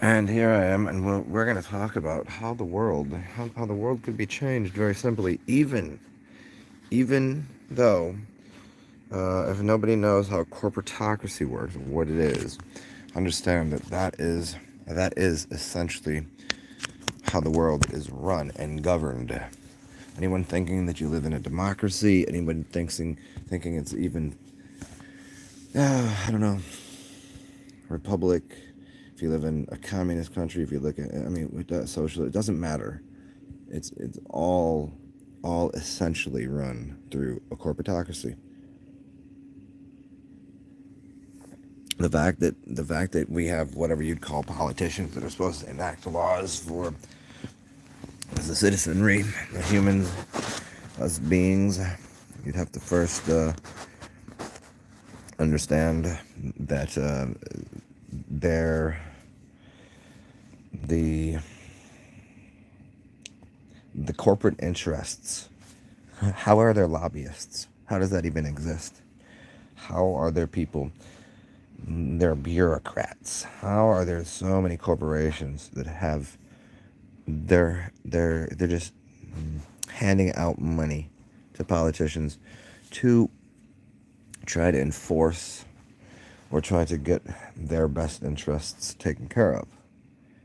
And here I am, and we're going to talk about how how the world could be changed very simply, even though if nobody knows how corporatocracy works, what it is, understand that that is essentially how the world is run and governed. Anyone thinking that you live in a democracy, anyone thinking it's even I don't know, republic, if you live in a communist country, if you look at, I mean, with that social, it doesn't matter. It's all essentially run through a corporatocracy. The fact that we have whatever you'd call politicians that are supposed to enact laws for the citizenry, the humans, us beings, you'd have to first understand that they're the the corporate interests. How are there lobbyists? How does that even exist? How are there people? They're bureaucrats. How are there so many corporations that have they're just handing out money to politicians to try to enforce or try to get their best interests taken care of?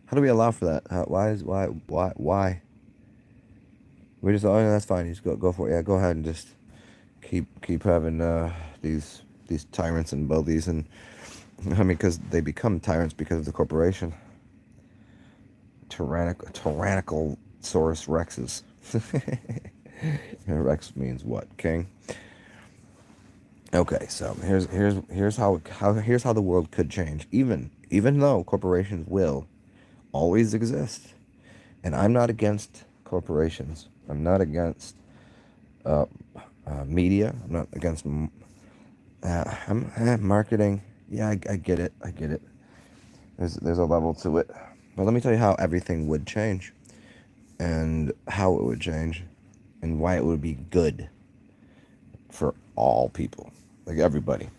How do we allow for that? Why? We just, oh yeah, that's fine. You just go for it. Yeah, go ahead and just keep having these tyrants and bullies, and I mean, because they become tyrants because of the corporation. Tyrannical Saurus Rexes. Rex means what? King. Okay, so here's how the world could change. Even though corporations will always exist, and I'm not against corporations. I'm not against uh, media. I'm not against marketing. Yeah, I get it. I get it. There's a level to it. But let me tell you how everything would change, and how it would change, and why it would be good for all people, like everybody.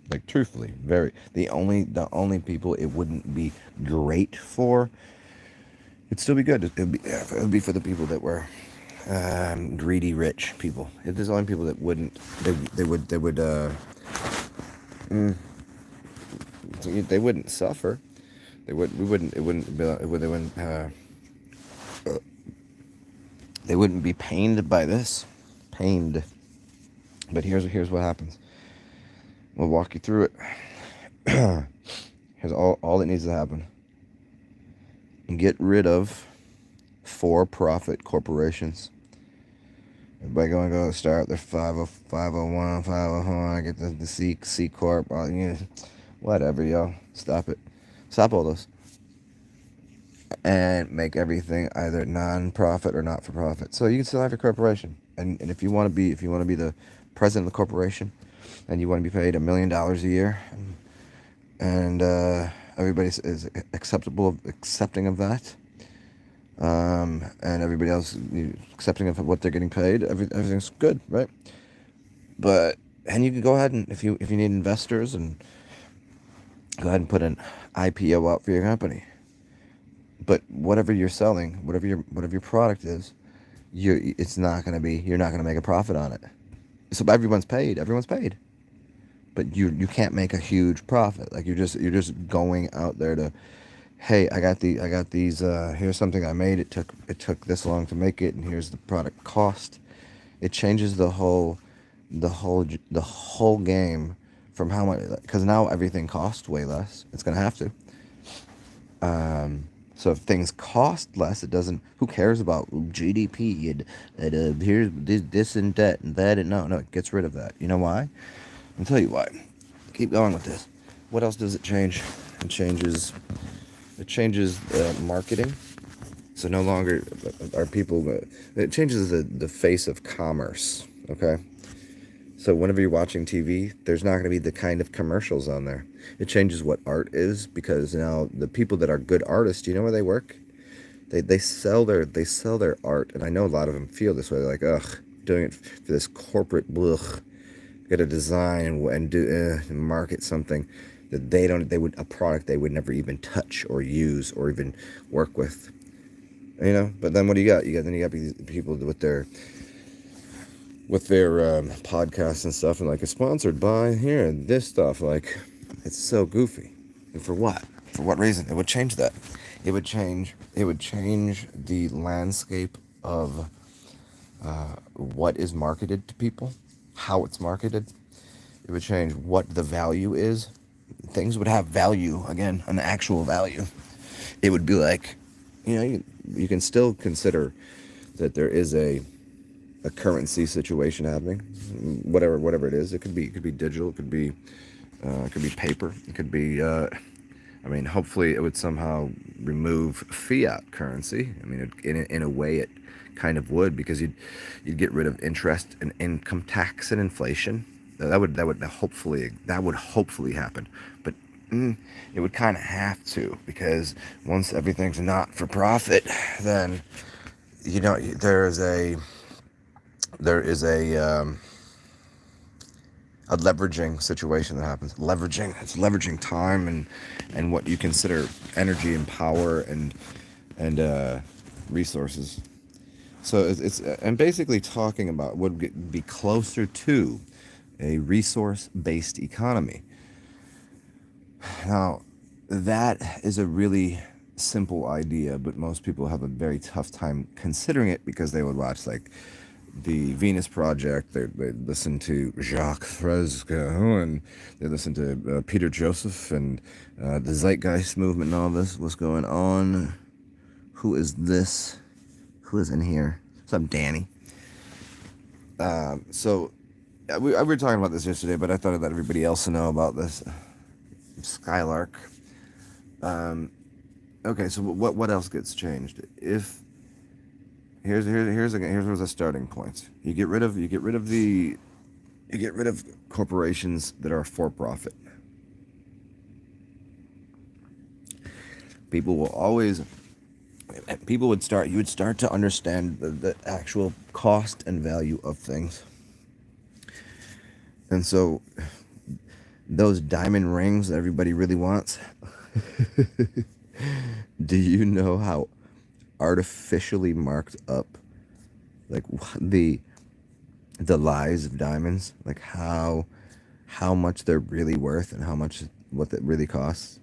Like truthfully, the only people it wouldn't be great for. It'd still be good. It'd be for the people that were greedy rich people. There's only people that wouldn't. Mm, they wouldn't suffer. They would. We wouldn't. It wouldn't be. They wouldn't. They wouldn't be pained by this. Pained. But here's what happens. We'll walk you through it. Here's all that needs to happen. Get rid of for-profit corporations. Everybody gonna go start their 501, 501, get the C Corp, whatever, yo. Stop it. Stop all those. And make everything either non-profit or not-for-profit. So you can still have your corporation. And if you want to be the president of the corporation, and you want to be paid $1 million a year, and everybody is accepting of that, and everybody else accepting of what they're getting paid, everything's good, right? And you can go ahead and if you need investors, and go ahead and put an IPO out for your company. But whatever you're selling, whatever your product is, you're not gonna make a profit on it. So everyone's paid, but you can't make a huge profit. Like you're just going out there to, hey, I got these. Here's something I made. It took this long to make it, and here's the product cost. It changes the whole game from how much, because now everything costs way less. It's gonna have to. So if things cost less, it doesn't. Who cares about GDP and here's this and that and that? And no, it gets rid of that. You know why? I'll tell you why. Keep going with this. What else does it change? It changes marketing. So no longer are people. It changes the face of commerce. Okay. So whenever you're watching TV, there's not going to be the kind of commercials on there. It changes what art is, because now the people that are good artists, you know where they work? They sell their art, and I know a lot of them feel this way. They're like, ugh, doing it for this corporate blech. Got to design and do and market something that a product they would never even touch or use or even work with. But then what do you got? You got these people with their podcasts and stuff, and like, it's sponsored by here and this stuff. Like, it's so goofy. And for what? For what reason? It would change that. It would change the landscape of what is marketed to people, how it's marketed. It would change what the value is. Things would have value again, an actual value. It would be like, you can still consider that there is a currency situation happening, whatever it is. It could be digital. It could be paper. It could be. Hopefully, it would somehow remove fiat currency. In a way, it kind of would, because you'd get rid of interest and income tax and inflation. That would hopefully happen, but it would kind of have to, because once everything's not for profit, then there is a leveraging situation that happens. It's leveraging time and what you consider energy and power and resources. So it's I'm basically talking about what would be closer to a resource-based economy. Now, that is a really simple idea, but most people have a very tough time considering it, because they would watch like the Venus Project, they listen to Jacques Fresco, and they listen to Peter Joseph and the Zeitgeist movement and all this. What's going on? Who is this? Who is in here? What's up, Danny? We were talking about this yesterday, but I thought I'd let everybody else know about this. Skylark. Okay, so what else gets changed? If here's a starting point. You get rid of corporations that are for profit. You would start to understand the actual cost and value of things. And so those diamond rings that everybody really wants, do you know how artificially marked up, like, the lies of diamonds, like how much they're really worth and what that really costs?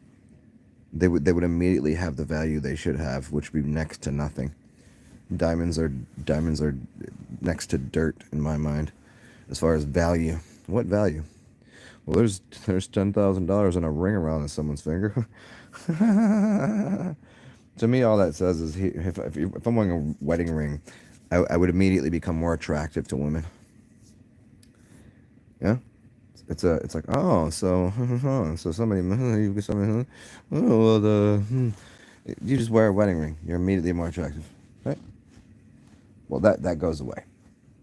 They would immediately have the value they should have, which would be next to nothing. Diamonds are next to dirt in my mind, as far as value. What value? Well, there's $10,000 on a ring around someone's finger. To me, all that says is, if I'm wearing a wedding ring, I would immediately become more attractive to women. Yeah, it's like, oh, so somebody, you just wear a wedding ring, you're immediately more attractive, right? Well, that goes away.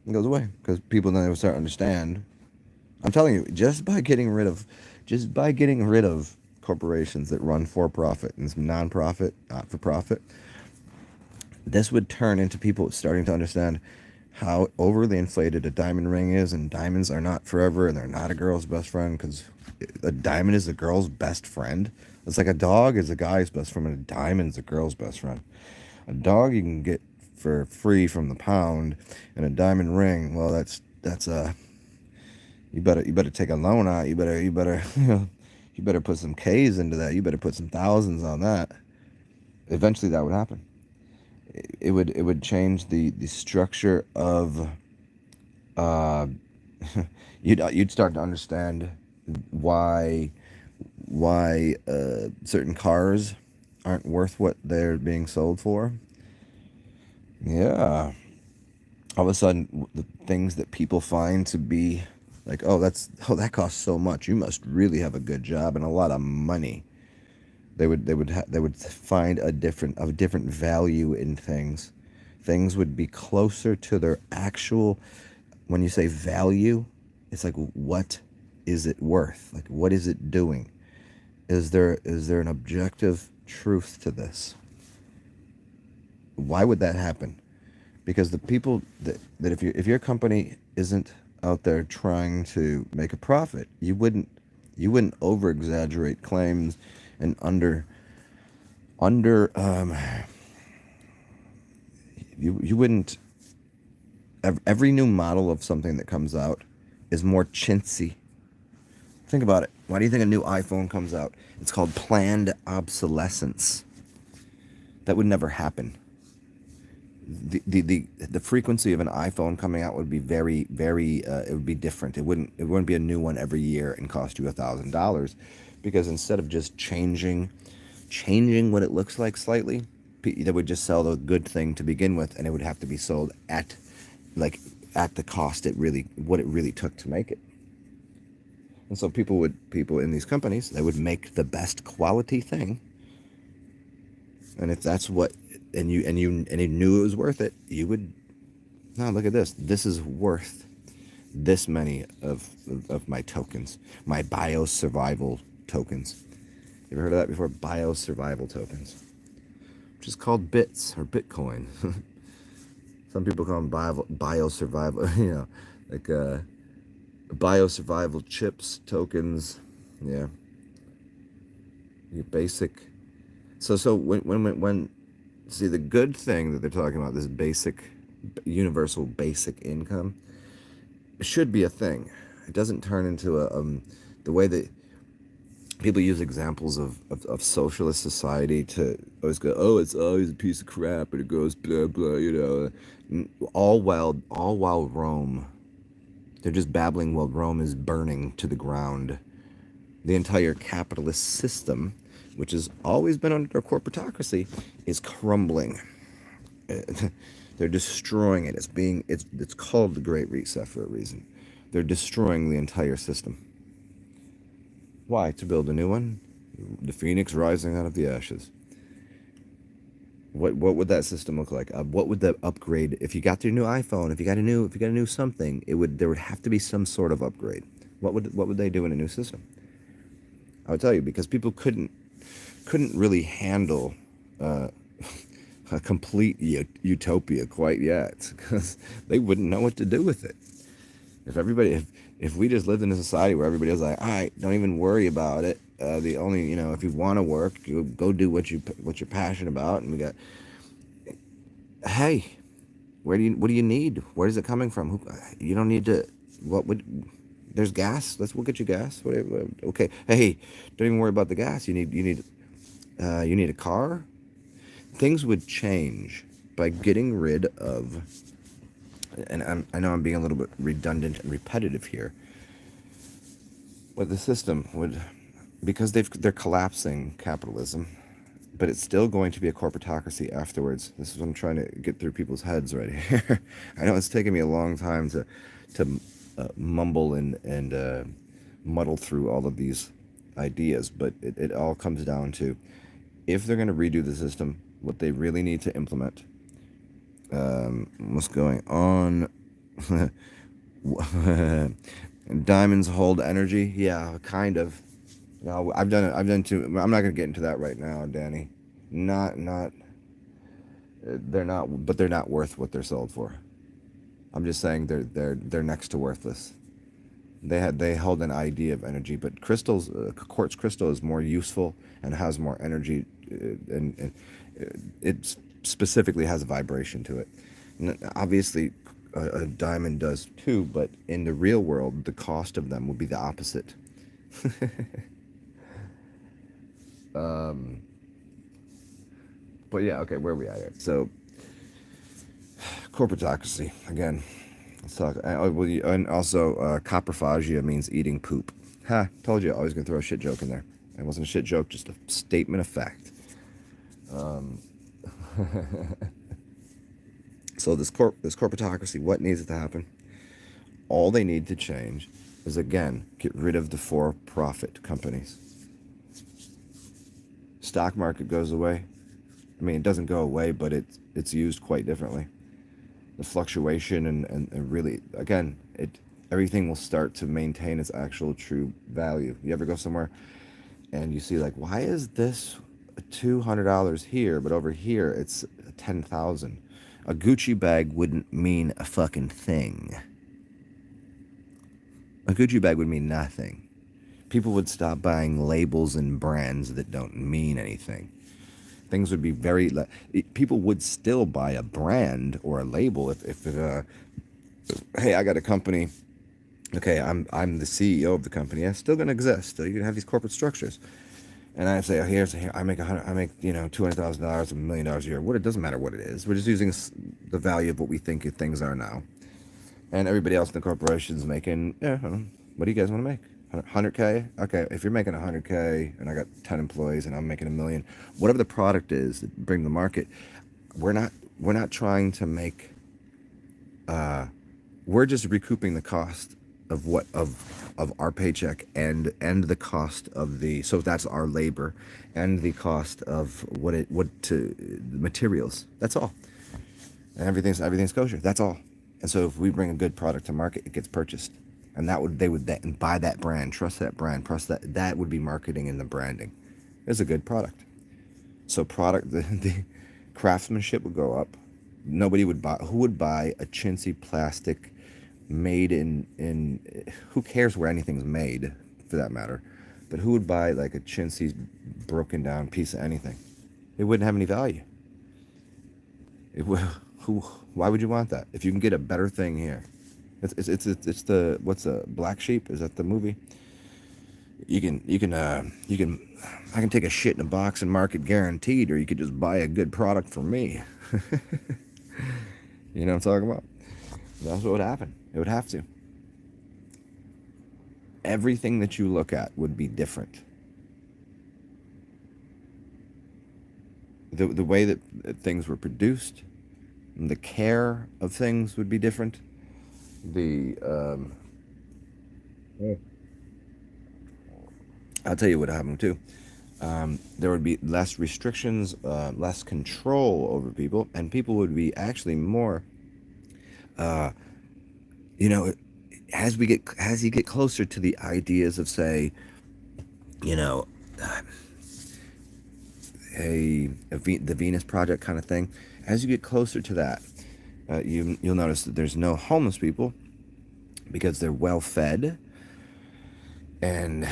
It goes away because people then will start to understand. I'm telling you, just by getting rid of corporations that run for profit and non-profit, not for profit, this would turn into people starting to understand how overly inflated a diamond ring is, and diamonds are not forever, and they're not a girl's best friend, because a diamond is a girl's best friend. It's like a dog is a guy's best friend, and a diamond's a girl's best friend. A dog you can get for free from the pound, and a diamond ring, well, that's you better take a loan out. You better put some K's into that. You better put some thousands on that. Eventually, that would happen. It would change the structure of. You'd start to understand why certain cars aren't worth what they're being sold for. Yeah. All of a sudden, the things that people find to be like, that costs so much, you must really have a good job and a lot of money. They would find a different value in things. Things would be closer to their actual. When you say value, it's like, what is it worth? Like, what is it doing? Is there an objective truth to this? Why would that happen? Because the people that if your company isn't out there trying to make a profit, you wouldn't You wouldn't over exaggerate claims and under you wouldn't. Every new model of something that comes out is more chintzy. Think about it. Why do you think a new iPhone comes out? It's called planned obsolescence. That would never happen. The frequency of an iPhone coming out would be very it would be different. It wouldn't be a new one every year and cost you $1,000, because instead of just changing what it looks like slightly, they would just sell the good thing to begin with, and it would have to be sold at the cost what it really took to make it. And so people in these companies, they would make the best quality thing, and if that's what and you knew it was worth it, you would, no, look at this. This is worth this many of my tokens, my biosurvival tokens. You ever heard of that before? Biosurvival tokens, which is called bits or Bitcoin. Some people call them biosurvival, like biosurvival chips, tokens. Yeah. Your basic. So when see, the good thing that they're talking about, this basic, universal basic income, should be a thing. It doesn't turn into the way that people use examples of socialist society to always go, oh, it's always a piece of crap, and it goes blah blah, all while Rome, they're just babbling while Rome is burning to the ground. The entire capitalist system, which has always been under corporatocracy, is crumbling. They're destroying it. It's called the Great Reset for a reason. They're destroying the entire system. Why? To build a new one? The phoenix rising out of the ashes. What would that system look like? What would the upgrade, if you got your new iPhone, if you got a new something, there would have to be some sort of upgrade. What would they do in a new system? I would tell you, because people couldn't really handle a complete utopia quite yet, because they wouldn't know what to do with it. If we just lived in a society where everybody was like, all right, don't even worry about it. The only, if you want to work, you go do what you're passionate about. And we got, hey, what do you need? Where is it coming from? You don't need to. There's gas. We'll get you gas. Okay. Hey, don't even worry about the gas. You need a car. Things would change by getting rid of, and I know I'm being a little bit redundant and repetitive here, but the system would, because they're collapsing capitalism, but it's still going to be a corporatocracy afterwards. This is what I'm trying to get through people's heads right here. I know it's taken me a long time to mumble and muddle through all of these ideas, but it all comes down to, if they're going to redo the system, what they really need to implement. What's going on? Diamonds hold energy. Yeah, kind of. No, I've done too. I'm not going to get into that right now, Danny. Not. They're not, but they're not worth what they're sold for. I'm just saying they're next to worthless. They hold an idea of energy, but crystals, quartz crystal is more useful and has more energy, and it specifically has a vibration to it. And obviously, a diamond does too, but in the real world, the cost of them would be the opposite. But yeah, okay, where are we at here? So, corporatocracy again. Let's talk. And also, coprophagia means eating poop. Ha! Told you, I was gonna throw a shit joke in there. It wasn't a shit joke, just a statement of fact. So this corporatocracy, what needs to happen? All they need to change is, again, get rid of the for-profit companies. Stock market goes away. I mean, it doesn't go away, but it's used quite differently. The fluctuation and really, again, everything will start to maintain its actual true value. You ever go somewhere and you see, like, why is this $200 here, but over here it's $10,000? A Gucci bag wouldn't mean a fucking thing. A Gucci bag would mean nothing. People would stop buying labels and brands that don't mean anything. Things would be people would still buy a brand or a label if it, hey, I got a company. Okay, I'm the CEO of the company. It's still going to exist. Still, you can have these corporate structures. And I say, here, I make $200,000, $1 million a year. It doesn't matter what it is. We're just using the value of what we think things are now. And everybody else in the corporation's making, what do you guys want to make? 100K? Okay, if you're making 100K and I got 10 employees and I'm making $1 million, whatever the product is that bring the market, we're not trying to make. We're just recouping the cost of our paycheck and the cost of so that's our labor and the cost of the materials. That's all. And everything's kosher. That's all. And so if we bring a good product to market, it gets purchased. And they would then buy that brand, trust that would be marketing and the branding. It's a good product. So the craftsmanship would go up. Nobody would buy. Who would buy a chintzy plastic made in who cares where anything's made, for that matter? But who would buy like a chintzy broken down piece of anything? It wouldn't have any value. Why would you want that if you can get a better thing here? It's the, what's a Black Sheep? Is that the movie? I can take a shit in a box and mark it guaranteed, or you could just buy a good product from me. You know what I'm talking about? That's what would happen. It would have to. Everything that you look at would be different. The way that things were produced, the care of things would be different. I'll tell you what happened too. There would be less restrictions, less control over people, and people would be actually more, you know, as you get closer to the ideas of, say, you know, the Venus Project kind of thing. As you get closer to that, you'll notice that there's no homeless people because they're well fed and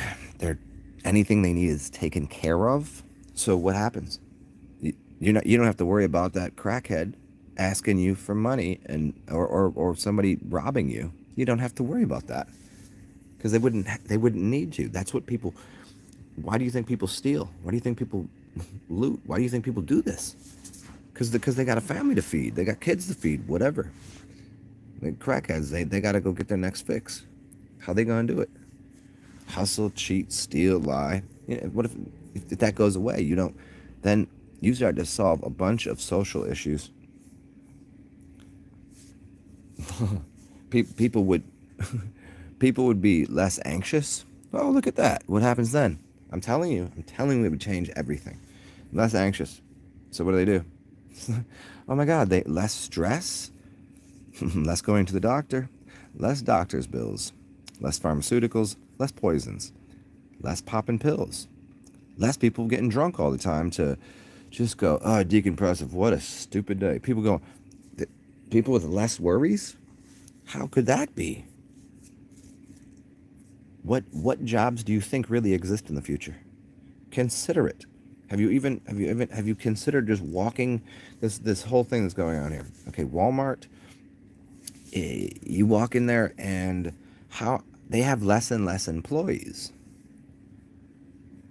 anything they need is taken care of. So what happens? You don't have to worry about that crackhead asking you for money or somebody robbing you. You don't have to worry about that because they wouldn't need to. That's what people. Why do you think people steal? Why do you think people loot? Why do you think people do this? Because they got a family to feed. They got kids to feed. Whatever. The crackheads, they got to go get their next fix. How they gonna do it? Hustle, cheat, steal, lie. What if that goes away? Then you start to solve a bunch of social issues. people would be less anxious. Oh, look at that. What happens then? I'm telling you it would change everything. Less anxious. So what do? Oh my God, less stress, less going to the doctor, less doctor's bills, less pharmaceuticals, less poisons, less popping pills, less people getting drunk all the time to just go, oh, decompressive, what a stupid day. People with less worries? How could that be? What jobs do you think really exist in the future? Consider it. Have you considered just walking this whole thing that's going on here? Okay, Walmart. You walk in there and how they have less and less employees.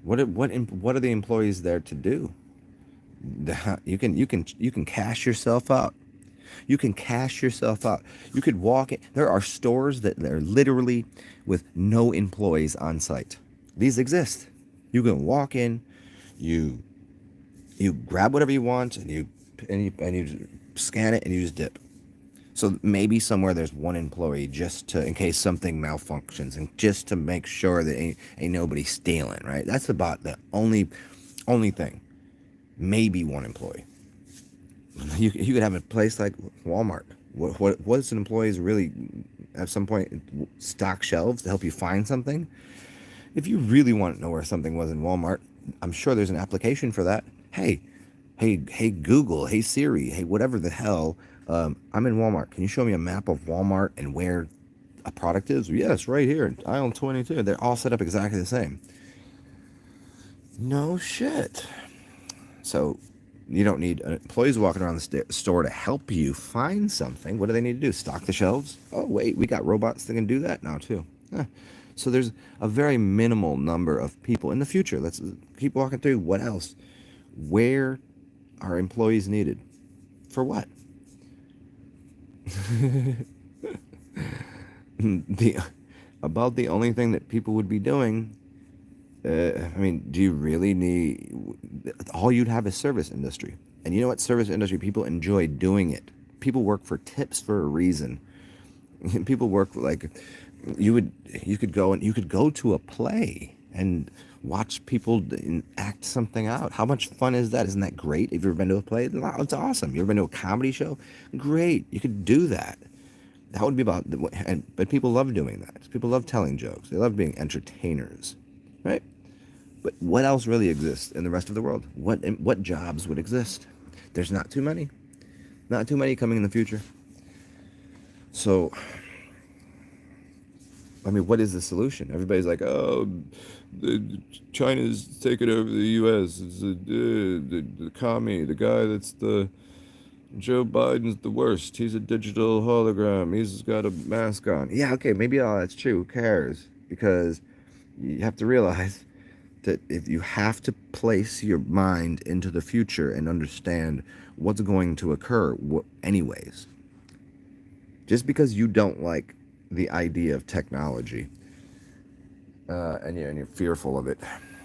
What are the employees there to do? You can cash yourself out. You can cash yourself out. You could walk in. There are stores that are literally with no employees on site. These exist. You can walk in, you grab whatever you want, and you scan it, and you just dip. So maybe somewhere there's one employee just in case something malfunctions, and just to make sure that ain't nobody stealing, right? That's about the only thing. Maybe one employee. You could have a place like Walmart. What's an employee's really at some point stock shelves to help you find something? If you really want to know where something was in Walmart, I'm sure there's an application for that. Hey Google, hey Siri, hey whatever the hell, I'm in Walmart. Can you show me a map of Walmart and where a product is? Yes, right here, aisle 22. They're all set up exactly the same. No shit. So you don't need employees walking around the store to help you find something. What do they need to do? Stock the shelves? Oh, wait, we got robots that can do that now, too. Huh. So there's a very minimal number of people in the future. Let's keep walking through. What else? Where are employees needed? For what? About the only thing that people would be doing. I mean, do you really need... All you'd have is service industry. And you know what? Service industry, people enjoy doing it. People work for tips for a reason. People work like... You could go to a play and watch people act something out. How much fun is that? Isn't that great? Have you ever been to a play? It's awesome. You ever been to a comedy show? Great. You could do that. That would be about... But people love doing that. People love telling jokes. They love being entertainers. Right? But what else really exists in the rest of the world? What jobs would exist? There's not too many. Not too many coming in the future. So, I mean, what is the solution? Everybody's like, oh, China's taking over the U.S. It's the commie, the guy that's Joe Biden's the worst. He's a digital hologram. He's got a mask on. Yeah, okay, maybe all that's true. Who cares? Because you have to realize that if you have to place your mind into the future and understand what's going to occur anyways, just because you don't like the idea of technology and you're fearful of it,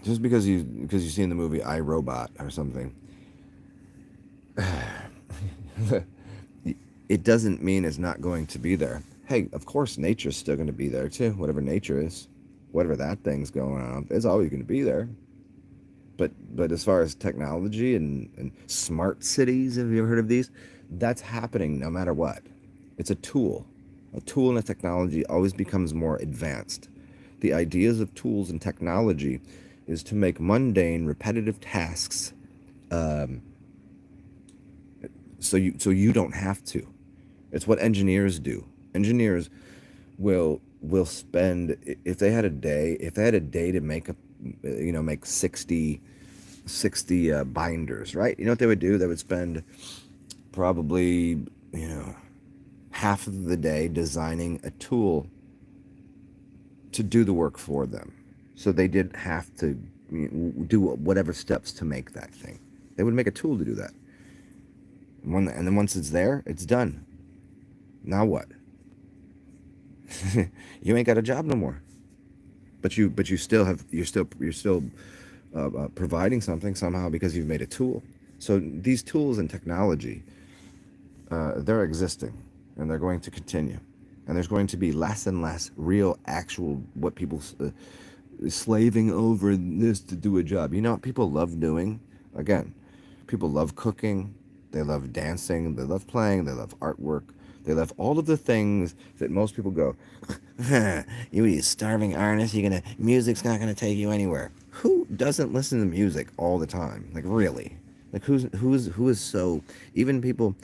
just because you've seen the movie I, Robot or something, it doesn't mean it's not going to be there. Hey, of course nature's still going to be there too. Whatever nature is, whatever that thing's going on, it's always going to be there. But as far as technology and smart cities, have you ever heard of these? That's happening no matter what. It's a tool. A tool and a technology always becomes more advanced. The ideas of tools and technology is to make mundane, repetitive tasks so you don't have to. It's what engineers do. Engineers will spend, if they had a day to make 60 binders, right? You know what they would do? They would spend probably, half of the day designing a tool to do the work for them. So they didn't have to do whatever steps to make that thing. They would make a tool to do that. And then once it's there, it's done. Now what? You ain't got a job no more. But you're still providing something somehow because you've made a tool. So these tools and technology, they're existing and they're going to continue. And there's going to be less and less real, actual, what people slaving over this to do a job. You know what people love doing? Again, people love cooking. They love dancing. They love playing. They love artwork. They love all of the things that most people go, you starving artist, music's not gonna take you anywhere. Who doesn't listen to music all the time? Like really? Like who is so, even people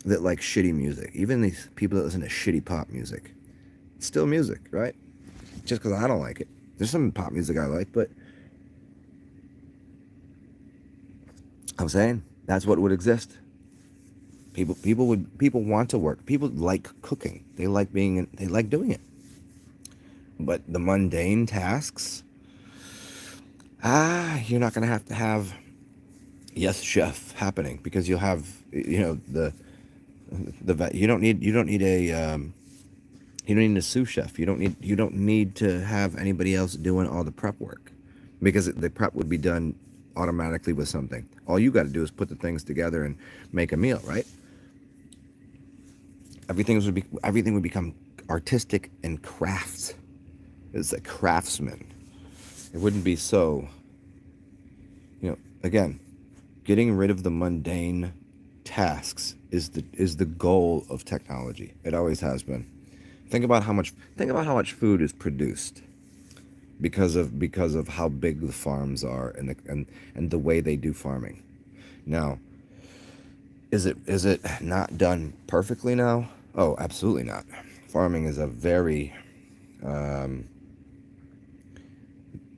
that like shitty music, even these people that listen to shitty pop music, it's still music, right? Just because I don't like it. There's some pop music I like, but I'm saying that's what would exist. People want to work. People like cooking. They like doing it. But the mundane tasks, you're not going to have yes chef happening because you'll have you don't need a sous chef. You don't need to have anybody else doing all the prep work because the prep would be done automatically with something. All you got to do is put the things together and make a meal, right? Everything would become artistic and crafts. It's a craftsman. It wouldn't be so. Again, getting rid of the mundane tasks is the goal of technology. It always has been. Think about how much food is produced because of how big the farms are and the way they do farming. Now, is it not done perfectly now? Oh, absolutely not. farming is a very,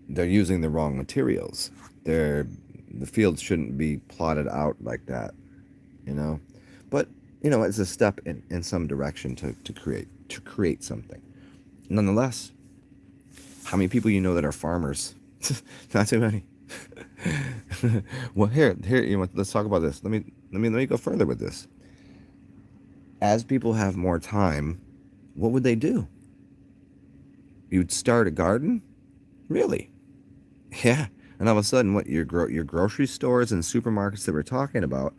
they're using the wrong materials. The fields shouldn't be plotted out like that, you know. But it's a step in some direction to create something. Nonetheless, how many people that are farmers? Not too many. Well, here, let's talk about this. Let me go further with this. As people have more time, what would they do? You'd start a garden? Really? Yeah. And all of a sudden, what your grocery stores and supermarkets that we're talking about,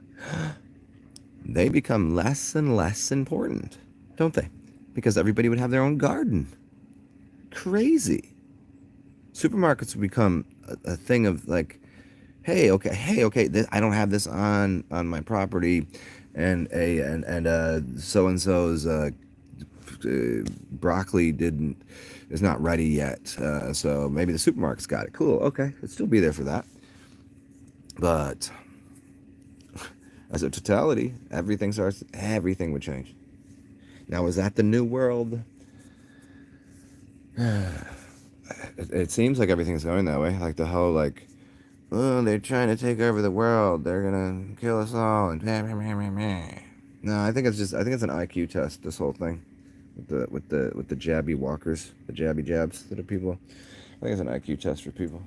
they become less and less important, don't they? Because everybody would have their own garden. Crazy. Supermarkets would become a thing of like, hey, okay, I don't have this on my property, and so and so's broccoli is not ready yet, so maybe the supermarket's got it. Cool, okay, it'd still be there for that. But as a totality, everything would change. Now, is that the new world? It seems like everything's going that way. Like the whole oh, they're trying to take over the world. They're gonna kill us all. And no, I think it's an IQ test. This whole thing, with the jabby walkers, the jabby jabs that are people. I think it's an IQ test for people.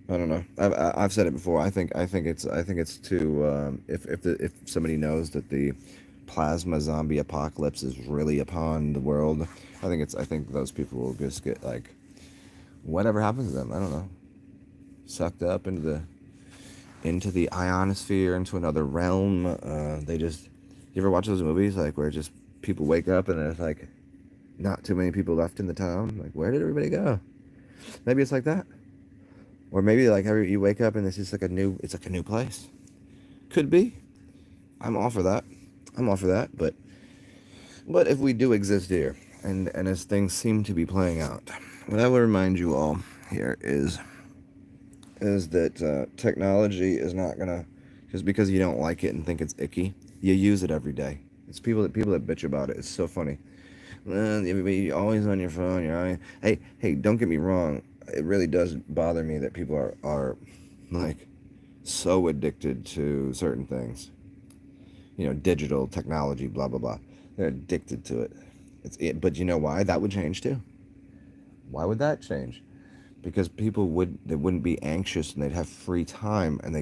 I don't know. I've said it before. I think it's to if somebody knows that the plasma zombie apocalypse is really upon the world, I think those people will just get whatever happens to them, I don't know, sucked up into the ionosphere, into another realm. You ever watch those movies where just people wake up and there's not too many people left in the town? Where did everybody go? Maybe it's like that. Or maybe you wake up and it's just a new place. Could be. I'm all for that. But if we do exist here, and as things seem to be playing out, what I will remind you all here is that technology is not gonna, just because you don't like it and think it's icky, you use it every day. It's people that bitch about it. It's so funny. Everybody always on your phone. Hey, don't get me wrong. It really does bother me that people are so addicted to certain things. Digital technology, blah blah blah. They're addicted to it. But you know why that would change too? Why would that change? Because people wouldn't be anxious, and they'd have free time, and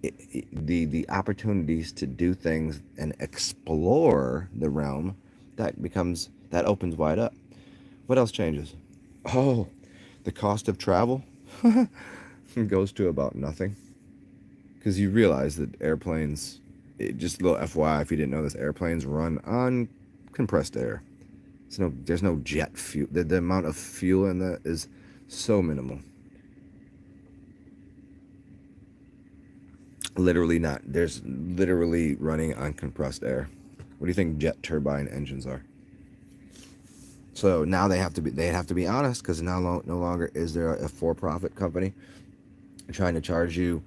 the opportunities to do things and explore the realm that opens wide up. What else changes? Oh, the cost of travel goes to about nothing, because you realize that airplanes, just a little FYI if you didn't know this, airplanes run on compressed air. There's no jet fuel. The amount of fuel in that is so minimal. There's literally running on compressed air. What do you think jet turbine engines are? So now they have to be honest, because now no longer is there a for-profit company trying to charge you,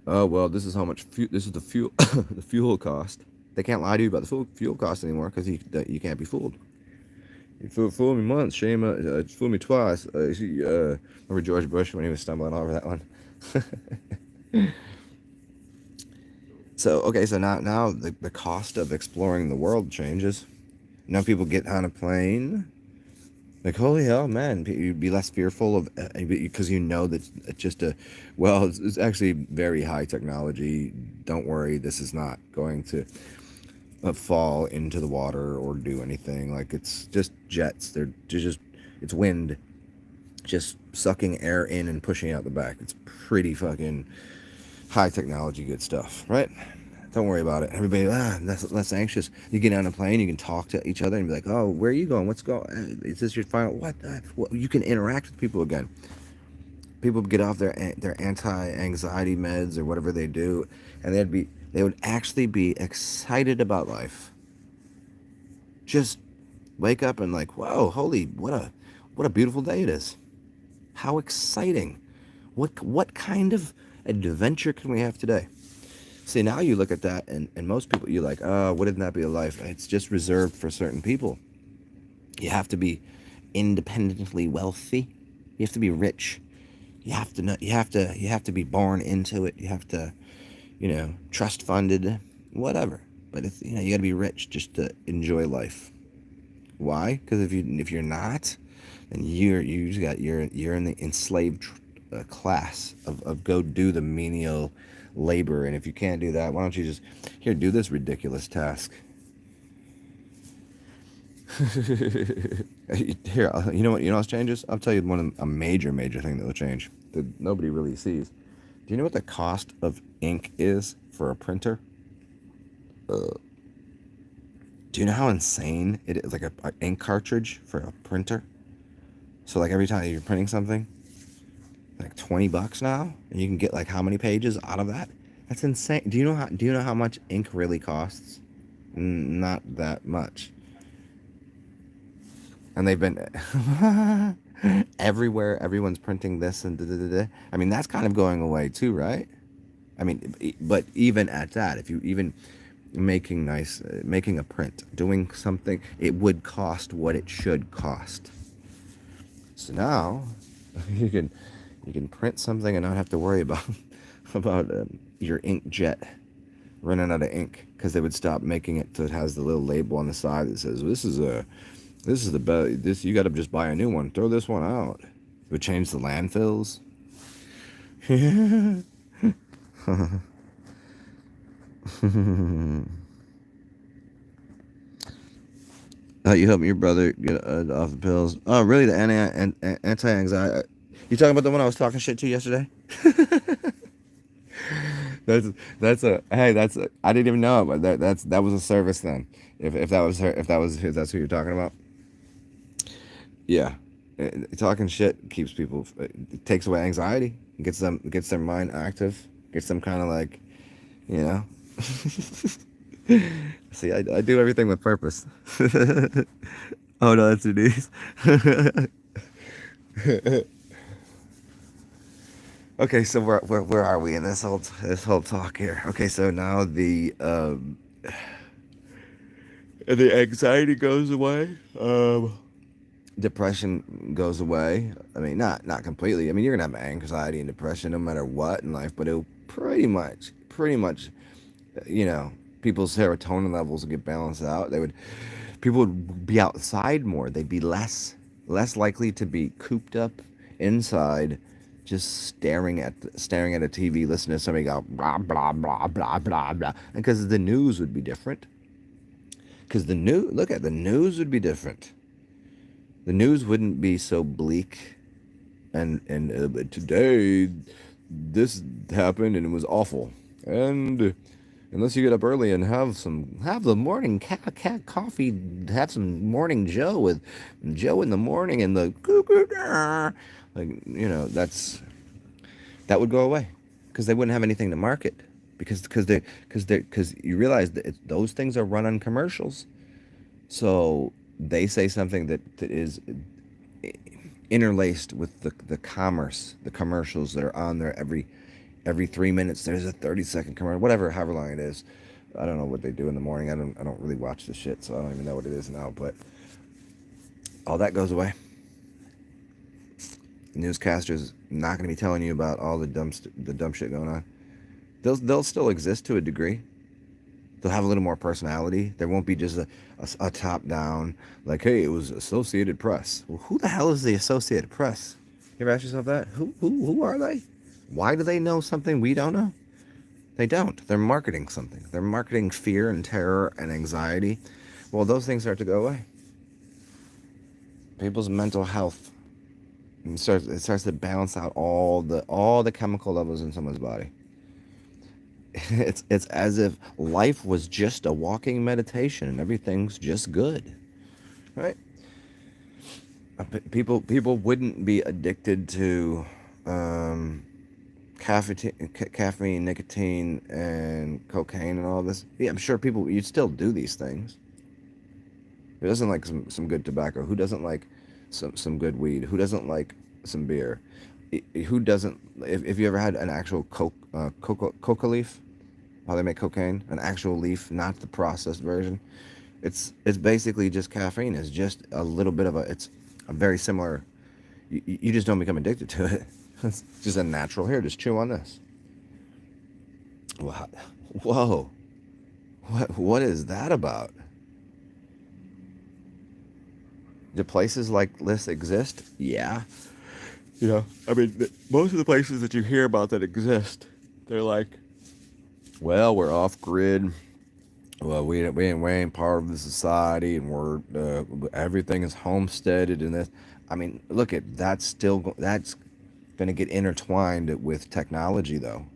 oh well, this is how much this is the fuel the fuel cost. They can't lie to you about the fuel cost anymore, because you can't be fooled. You fooled me once, shame. Fooled me twice. Remember George Bush when he was stumbling over that one? So now the cost of exploring the world changes. Now people get on a plane. Holy hell, man! You'd be less fearful of, because that it's just it's actually very high technology. Don't worry, this is not going to fall into the water or do anything. It's just jets. It's wind, just sucking air in and pushing out the back. It's pretty fucking high technology, good stuff, right? Don't worry about it. Everybody, less anxious. You get on a plane, you can talk to each other and be like, oh, where are you going? What's going? Is this your final? What? You can interact with people again. People get off their anti-anxiety meds or whatever they do, and they would actually be excited about life. Just wake up and whoa, holy, what a beautiful day it is. How exciting. What kind of adventure can we have today? See, now you look at that, and most people, you're like, oh, wouldn't that be a life? It's just reserved for certain people. You have to be independently wealthy. You have to be rich. You have to know, you have to be born into it. You have to, trust funded, whatever. But it's, you got to be rich just to enjoy life. Why? Because if you're not, then you're in the enslaved class of go do the menial labor. And if you can't do that, why don't you just do this ridiculous task? Here, you know what changes? I'll tell you a major thing that will change that nobody really sees. Do you know what the cost of ink is for a printer? Do you know how insane it is? Like an ink cartridge for a printer. So like every time you're printing something, like $20 now, and you can get like how many pages out of that? That's insane. Do you know how much ink really costs? Not that much. And they've been everywhere. Everyone's printing this and da. I mean, that's kind of going away too, right? I mean, but even at that, if you even making a print, doing something, it would cost what it should cost. So now you can print something and not have to worry about your inkjet running out of ink, because they would stop making it so it has the little label on the side that says this is the best. This, you got to just buy a new one. Throw this one out. It would change the landfills. You helped your brother get off the pills. Oh, really? The anti-anxiety. You talking about the one I was talking shit to yesterday? that's a hey. I didn't even know it, but that was a service then. If that was her, that's who you're talking about. Yeah, talking shit keeps people. It takes away anxiety. Gets their mind active. Gets them kind of like, See, I do everything with purpose. Oh no, that's Denise. Okay, so where are we in this whole talk here? Okay, so now the anxiety goes away. Depression goes away. I mean, not completely. I mean, you're gonna have anxiety and depression no matter what in life, but it'll pretty much, people's serotonin levels would get balanced out. People would be outside more. They'd be less likely to be cooped up inside, just staring at a TV, listening to somebody go blah blah blah blah blah blah. And because the news would be different. Because the news would be different. The news wouldn't be so bleak. And today, this happened and it was awful. And unless you get up early and have the morning coffee, have some morning Joe with Joe in the morning and the that would go away, because they wouldn't have anything to market, because you realize that those things are run on commercials, so they say something that is interlaced with the commercials that are on there every 3 minutes. There's a 30-second commercial, however long it is. I don't know what they do in the morning. I don't really watch the shit, so I don't even know what it is now. But all that goes away. Newscasters not going to be telling you about all the dumb shit going on. They'll still exist to a degree. They'll have a little more personality. There won't be just a top down, like, hey, it was Associated Press. Well, who the hell is the Associated Press? You ever ask yourself that? Who are they? Why do they know something we don't know? They don't. They're marketing something. They're marketing fear and terror and anxiety. Well, those things start to go away. People's mental health. It starts to balance out all the chemical levels in someone's body. It's as if life was just a walking meditation and everything's just good, right? People wouldn't be addicted to caffeine, nicotine, and cocaine and all this. Yeah, I'm sure you'd still do these things. Who doesn't like some good tobacco? Who doesn't like some good weed? Who doesn't like some beer? Who doesn't? If you ever had an actual coca leaf, how they make cocaine, an actual leaf, not the processed version. It's basically just caffeine. It's just a little bit of it's a very similar. You just don't become addicted to it. It's just a natural. Here, just chew on this. What? Whoa. What is that about? Do places like this exist? Yeah. I mean, most of the places that you hear about that exist, they're like, well, we're off grid. Well, we ain't part of the society, and we're everything is homesteaded and this. I mean, look at that's that's going to get intertwined with technology, though.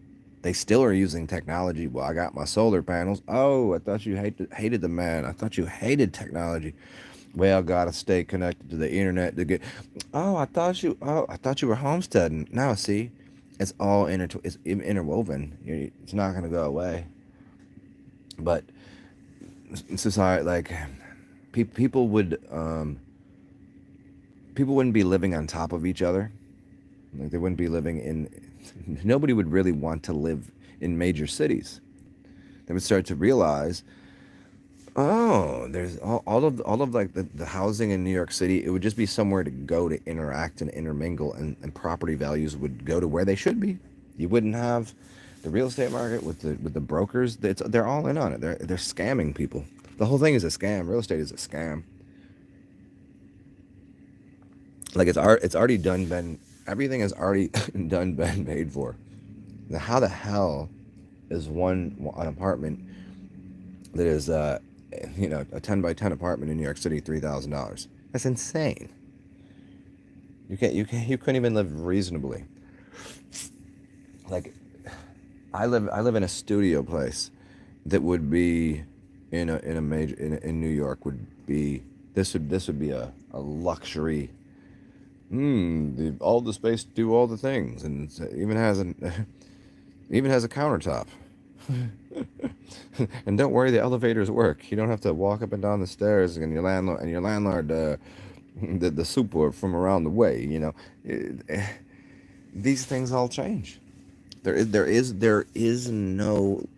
They still are using technology. Well, I got my solar panels. Oh, I thought you hated the man. I thought you hated technology. Well, gotta stay connected to the internet to get. I thought you were homesteading. Now, see, it's all it's interwoven. It's not gonna go away. But society, like people wouldn't be living on top of each other. Like they wouldn't be living in. Nobody would really want to live in major cities. They would start to realize, oh, there's all of like the housing in New York City. It would just be somewhere to go to interact and intermingle, and property values would go to where they should be. You wouldn't have the real estate market with the brokers. They're all in on it. They're scamming people. The whole thing is a scam. Real estate is a scam. Like it's already done been everything has already done been paid for. Now, how the hell is an apartment that is a 10 by 10 apartment in New York City $3,000? That's insane. You couldn't even live reasonably. Like I live in a studio place that would be in New York would be this would be a luxury. All the space to do all the things, and it even has a countertop. And don't worry, the elevators work. You don't have to walk up and down the stairs, and your landlord the super from around the way. These things all change. There is no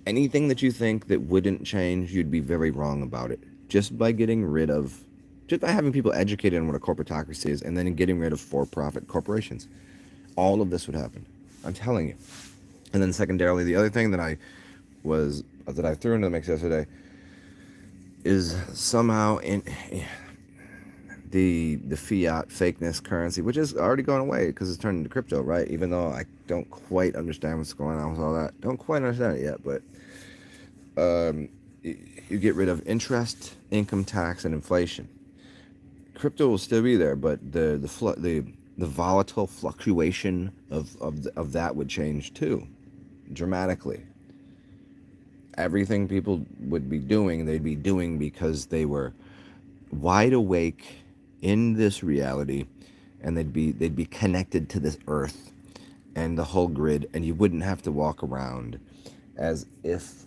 anything that you think that wouldn't change. You'd be very wrong about it. Just by having people educated on what a corporatocracy is, and then getting rid of for-profit corporations, all of this would happen. I'm telling you. And then secondarily, the other thing that I threw into the mix yesterday is somehow in the fiat fakeness currency, which is already going away because it's turned into crypto, right? Even though I don't quite understand what's going on with all that. Don't quite understand it yet, but you get rid of interest, income tax, and inflation. Crypto will still be there, but the volatile fluctuation of that would change too, dramatically. Everything people would be doing, they'd be doing because they were wide awake in this reality, and they'd be connected to this earth and the whole grid, and you wouldn't have to walk around as if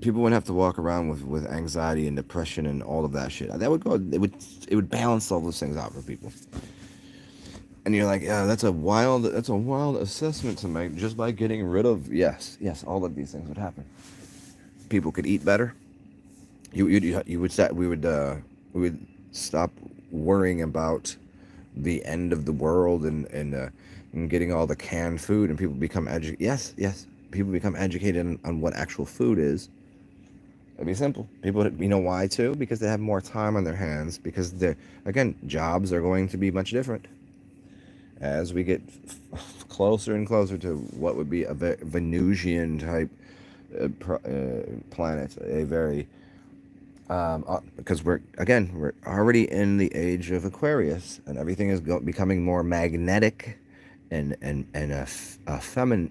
people wouldn't have to walk around with anxiety and depression and all of that shit. That would go. It would balance all those things out for people. And you're like, yeah, that's a wild assessment to make just by getting rid of. Yes, all of these things would happen. People could eat better. We would stop worrying about the end of the world and getting all the canned food, and people become educated. Yes. People become educated on what actual food is. It'd be simple. People, why too? Because they have more time on their hands. Because jobs are going to be much different as we get closer and closer to what would be a Venusian type planet. A very because we're already in the age of Aquarius, and everything is becoming more magnetic and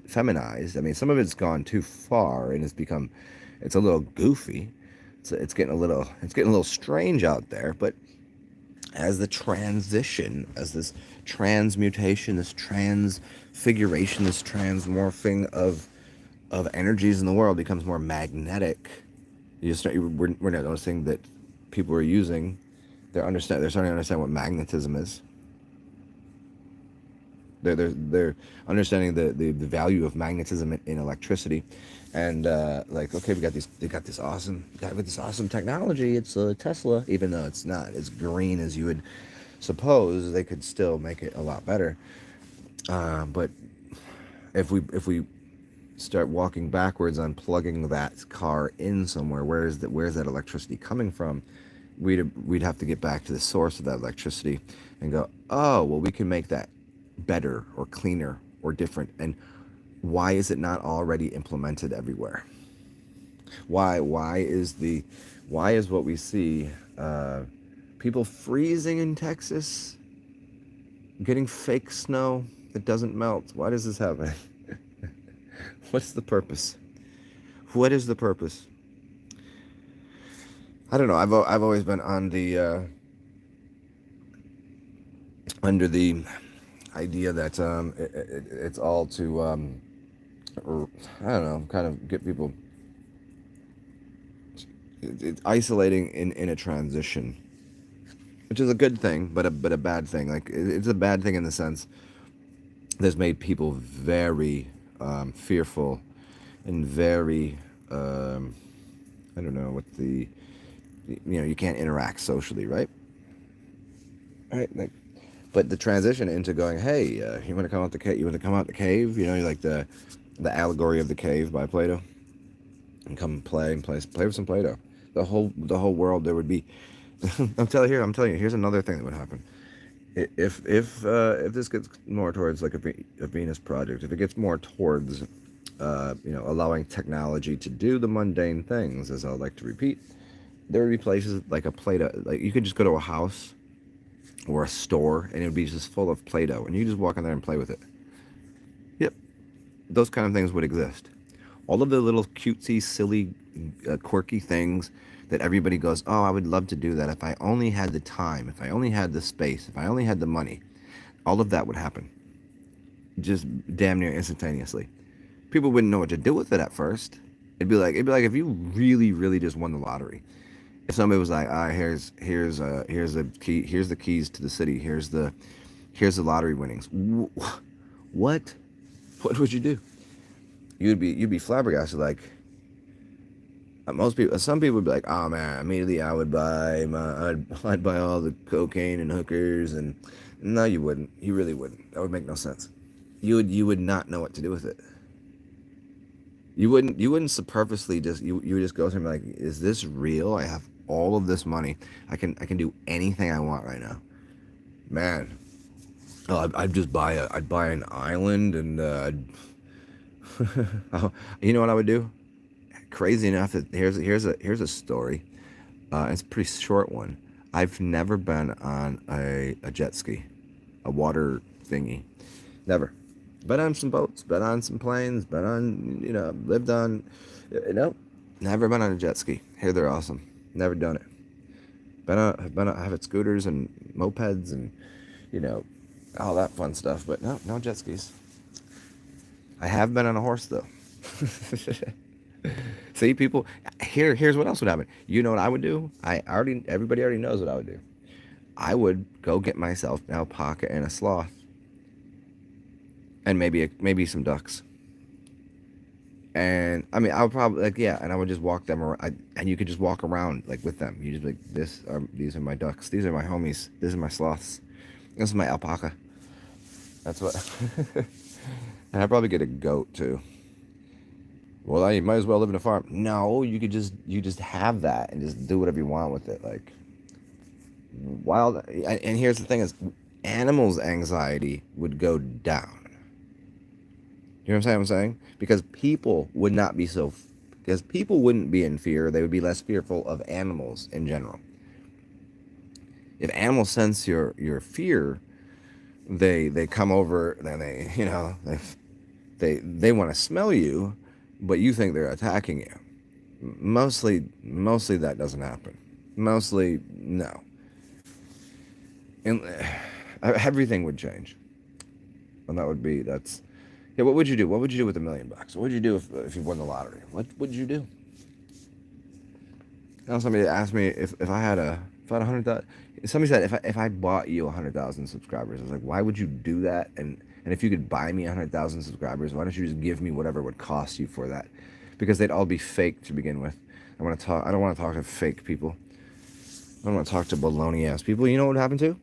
feminized. I mean, some of it's gone too far, and it's a little goofy. It's getting a little strange out there. But as this transmutation, this transfiguration, this transmorphing of energies in the world becomes more magnetic, we're not noticing that people are using. They're starting to understand what magnetism is. They're understanding the value of magnetism in electricity, and like, okay, they got this awesome technology. It's a Tesla, even though it's not as green as you would suppose. They could still make it a lot better. But if we start walking backwards on plugging that car in somewhere, where's that electricity coming from? We'd have to get back to the source of that electricity and go, oh, well, we can make that better or cleaner or different. And why is it not already implemented everywhere? Why is what we see, people freezing in Texas, getting fake snow that doesn't melt? Why does this happen? What's the purpose? What is the purpose? I don't know. I've always been on the under the idea that it's all to or, I don't know, kind of get people. It's isolating in a transition, which is a good thing, but a bad thing. Like, it's a bad thing in the sense that's made people very fearful and very I don't know what you can't interact socially, right? Right. Like, but the transition into going, hey, you want to come out the cave? You want to come out the cave? You like the allegory of the cave by Plato, and come play with some Play-Doh. The whole world, there would be. I'm telling you. Here's another thing that would happen. If this gets more towards like a Venus project, if it gets more towards allowing technology to do the mundane things, as I like to repeat, there would be places like a Play-Doh. Like, you could just go to a house or a store, and it would be just full of Play-Doh, and you just walk in there and play with it. Yep, those kind of things would exist. All of the little cutesy, silly, quirky things that everybody goes, oh, I would love to do that if I only had the time, if I only had the space, if I only had the money. All of that would happen, just damn near instantaneously. People wouldn't know what to do with it at first. It'd be like if you really, really just won the lottery. If somebody was like, here's the keys to the city, here's the lottery winnings. What would you do? You'd be flabbergasted. Like, some people would be like, oh man, immediately I'd buy all the cocaine and hookers. And no, you wouldn't. You really wouldn't. That would make no sense. You would not know what to do with it. You wouldn't purposely you would just go to him like, is this real? I have all of this money. I can do anything I want right now. Man, I'd buy an island, and you know what I would do? Crazy enough, that here's a story. It's a pretty short one. I've never been on a jet ski, a water thingy. Never. Been on some boats, been on some planes, been on, lived on, never been on a jet ski. Here, they're awesome. Never done it. I've had scooters and mopeds and, all that fun stuff, but no jet skis. I have been on a horse, though. See, people, here's what else would happen. You know what I would do? Everybody already knows what I would do. I would go get myself an alpaca and a sloth. And maybe some ducks. And I mean, I would probably and I would just walk them around, and you could just walk around like with them. You just be like, these are my ducks, these are my homies, these are my sloths, this is my alpaca. That's what. And I'd probably get a goat too. Well, you might as well live in a farm. No, you just have that and just do whatever you want with it. Like, wild. And here's the thing: is animals' anxiety would go down. You know what I'm saying? Because people would not be because people wouldn't be in fear. They would be less fearful of animals in general. If animals sense your fear, they come over, then they want to smell you, but you think they're attacking you. Mostly that doesn't happen. Mostly, no. And everything would change. And that's... Yeah, what would you do? What would you do with $1 million? What would you do if you won the lottery? What would you do? Somebody asked me if I had $100,000. Somebody said if I bought you 100,000 subscribers, I was like, why would you do that? And if you could buy me 100,000 subscribers, why don't you just give me whatever it would cost you for that? Because they'd all be fake to begin with. I don't want to talk to fake people. I don't want to talk to baloney ass people. You know what would happen to?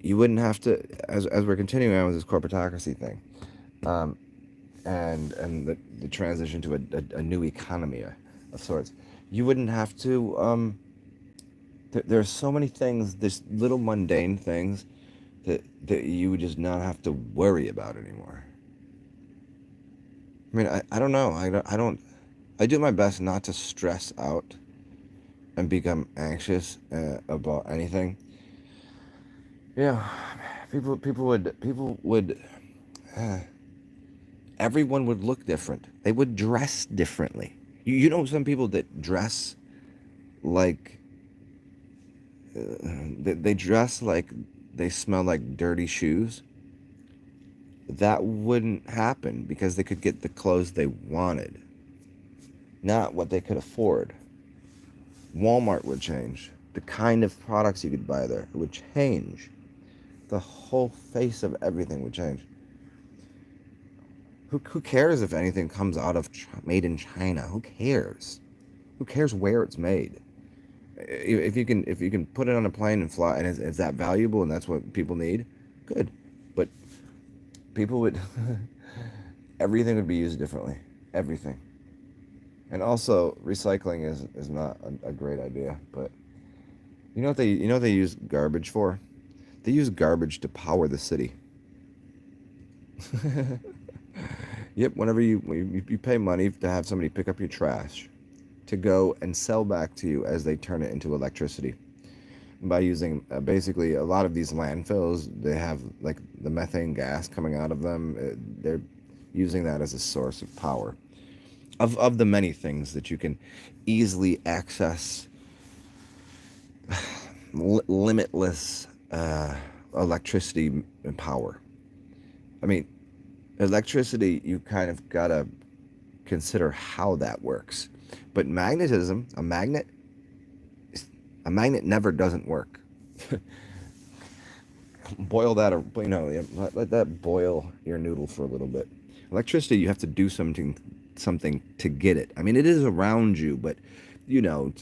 You wouldn't have to, as we're continuing on with this corporatocracy thing, and the transition to a new economy of sorts. You wouldn't have to. There are so many things, there's little mundane things that you would just not have to worry about anymore. I mean, I don't know. I don't. I do my best not to stress out and become anxious about anything. Yeah, people would. Uh, Everyone would look different. They would dress differently. You know some people that dress like they dress like they smell like dirty shoes. That wouldn't happen because they could get the clothes they wanted, not what they could afford. Walmart would change. The kind of products you could buy there would change. The whole face of everything would change. Who cares if anything comes out of made in China? Who cares? Who cares where it's made? If you can put it on a plane and fly, and it's that valuable, and that's what people need, good. But people would everything would be used differently. Everything. And also, recycling is not a great idea. But you know what they use garbage for? They use garbage to power the city. Yep, whenever you pay money to have somebody pick up your trash to go and sell back to you as they turn it into electricity. By using basically a lot of these landfills, they have like the methane gas coming out of them. They're using that as a source of power. Of the many things that you can easily access limitless electricity and power. I mean, electricity, you kind of gotta consider how that works. But magnetism, a magnet never doesn't work. Boil that, or let that boil your noodle for a little bit. Electricity, you have to do something to get it. I mean, it is around you, but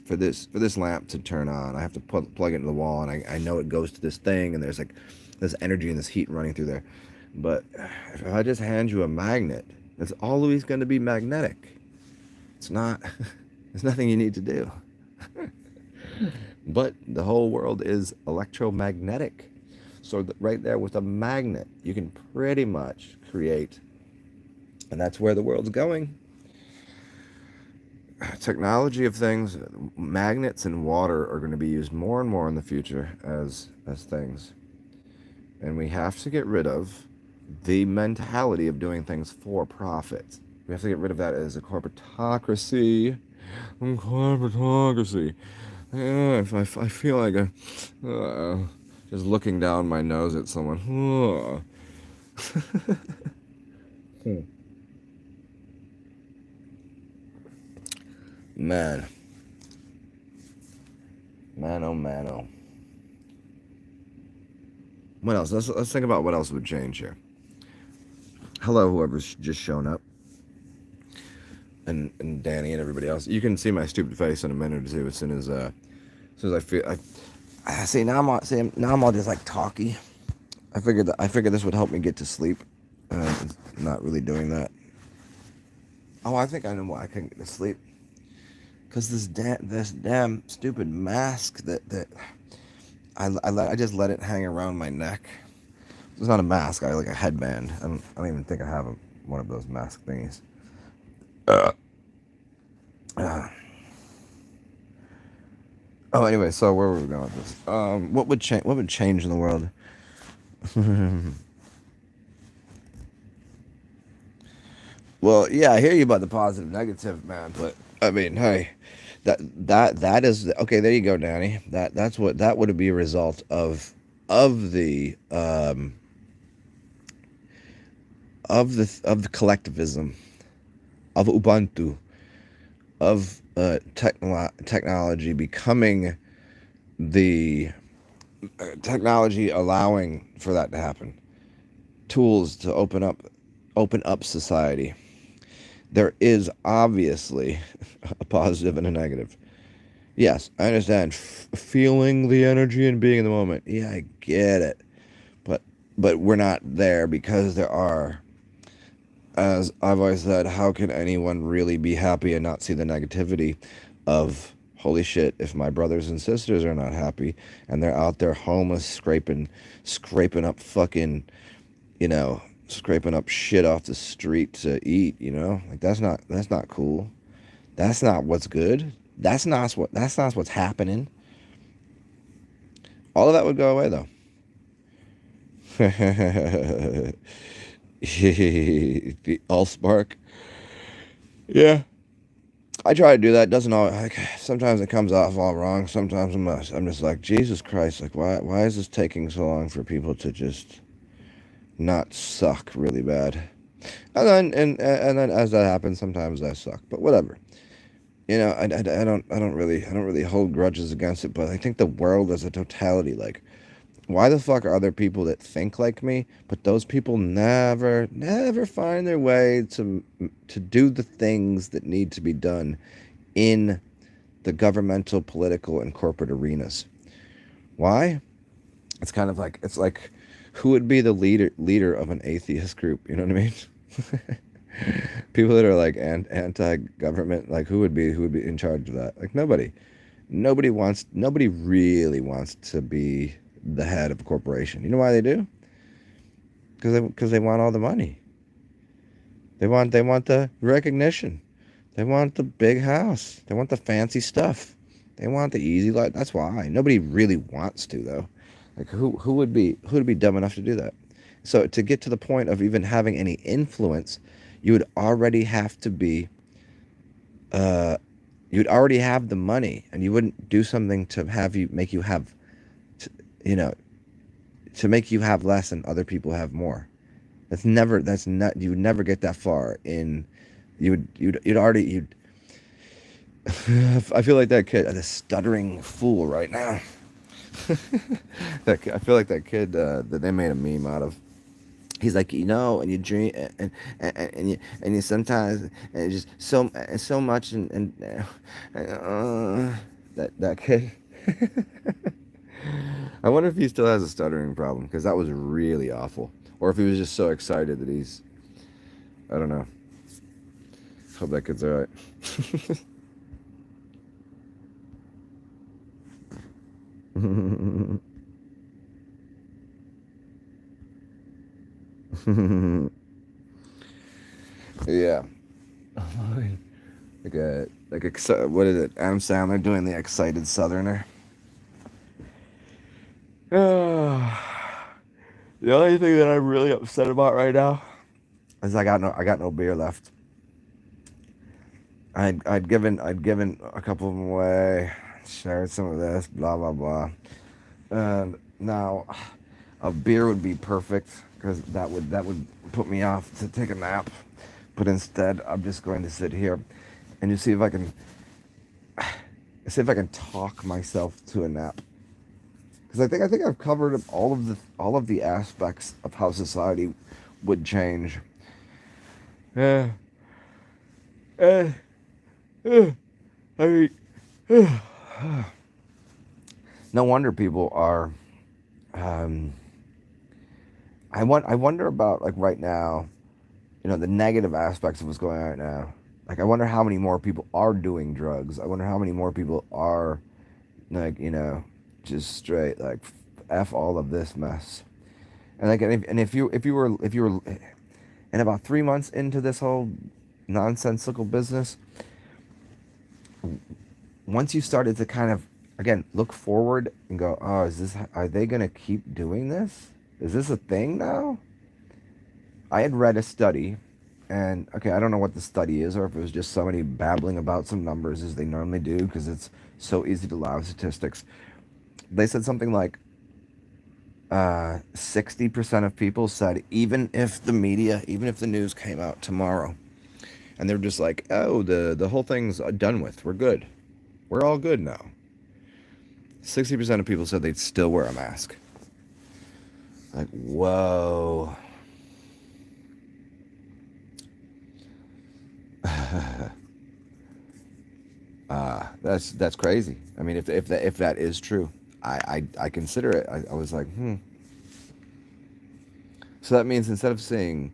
for this lamp to turn on, I have to plug it into the wall, and I know it goes to this thing, and there's like this energy and this heat running through there. But if I just hand you a magnet, it's always going to be magnetic. It's not. There's nothing you need to do. But the whole world is electromagnetic. So right there with a magnet, you can pretty much create, and that's where the world's going. Technology of things, magnets and water are going to be used more and more in the future as things. And we have to get rid of the mentality of doing things for profit. We have to get rid of that as a corporatocracy. Corporatocracy. Yeah, if I feel like just looking down my nose at someone. Man, oh man, oh. What else? Let's think about what else would change here. Hello, whoever's just shown up, and Danny and everybody else. You can see my stupid face in a minute or two as soon as I feel. I see now I'm all just like talky. I figured this would help me get to sleep. Not really doing that. Oh, I think I know why I couldn't get to sleep. Cause this damn stupid mask that I just let it hang around my neck. It's not a mask. I like a headband. I don't even think I have one of those mask thingies. Oh, anyway, so where were we going with this? What would change in the world? Well, yeah, I hear you about the positive, negative, man. But I mean, hey, that is okay. There you go, Danny. That would be a result of the collectivism, of Ubuntu, of technology becoming the technology allowing for that to happen, tools to open up society, there is obviously a positive and a negative. Yes, I understand feeling the energy and being in the moment. Yeah, I get it. But we're not there because there are, as I've always said, how can anyone really be happy and not see the negativity of, holy shit, if my brothers and sisters are not happy and they're out there homeless, scraping up fucking, scraping up shit off the street to eat, like that's not cool. That's not what's good. That's not what's happening. All of that would go away though. The Allspark. Yeah. I try to do that. It doesn't always, like, sometimes it comes off all wrong. Sometimes I'm just like, Jesus Christ, like why is this taking so long for people to just not suck really bad? And then as that happens, sometimes I suck. But whatever. I don't really hold grudges against it, but I think the world as a totality, like, why the fuck are there people that think like me, but those people never find their way to do the things that need to be done in the governmental, political, and corporate arenas? Why? It's kind of like, it's like, who would be the leader of an atheist group? You know what I mean? People that are like anti-government, like who would be in charge of that? Like nobody really wants to be the head of a corporation. You know why they do? Because they want all the money. They want the recognition. They want the big house. They want the fancy stuff. They want the easy life. That's why. Nobody really wants to though. Like who would be dumb enough to do that? So to get to the point of even having any influence, you would already have to be you'd already have the money, and you wouldn't do something to make you have to make you have less and other people have more. You would never get that far in. You'd already. I feel like that kid, the stuttering fool right now. I feel like that kid that they made a meme out of. He's like, and you dream, and you sometimes, and just so much, that kid. I wonder if he still has a stuttering problem, because that was really awful, or if he was just so excited that he's, I don't know. Hope that kid's all right. Yeah. What is it? Adam Sandler doing the excited Southerner. The only thing that I'm really upset about right now is I got no beer left. I'd given a couple of them away, shared some of this, blah blah blah, and now a beer would be perfect, because that would put me off to take a nap. But instead, I'm just going to sit here and just see if I can talk myself to a nap. Because I think I've covered all of the aspects of how society would change. Yeah. I mean, no wonder people are. I wonder about, like, right now, the negative aspects of what's going on right now. Like, I wonder how many more people are doing drugs. I wonder how many more people are, like, just straight, like, F all of this mess. And like, if you were in about 3 months into this whole nonsensical business, once you started to kind of, again, look forward and go, oh, are they gonna keep doing this? Is this a thing now? I had read a study, and okay, I don't know what the study is, or if it was just somebody babbling about some numbers as they normally do, because it's so easy to lie with statistics. They said something like 60% of people said, even if the news came out tomorrow, and they're just like, oh, the whole thing's done with, we're good, we're all good now. 60% of people said they'd still wear a mask. Like, whoa. That's crazy. I mean, if that is true, I consider it. I was like, So that means instead of seeing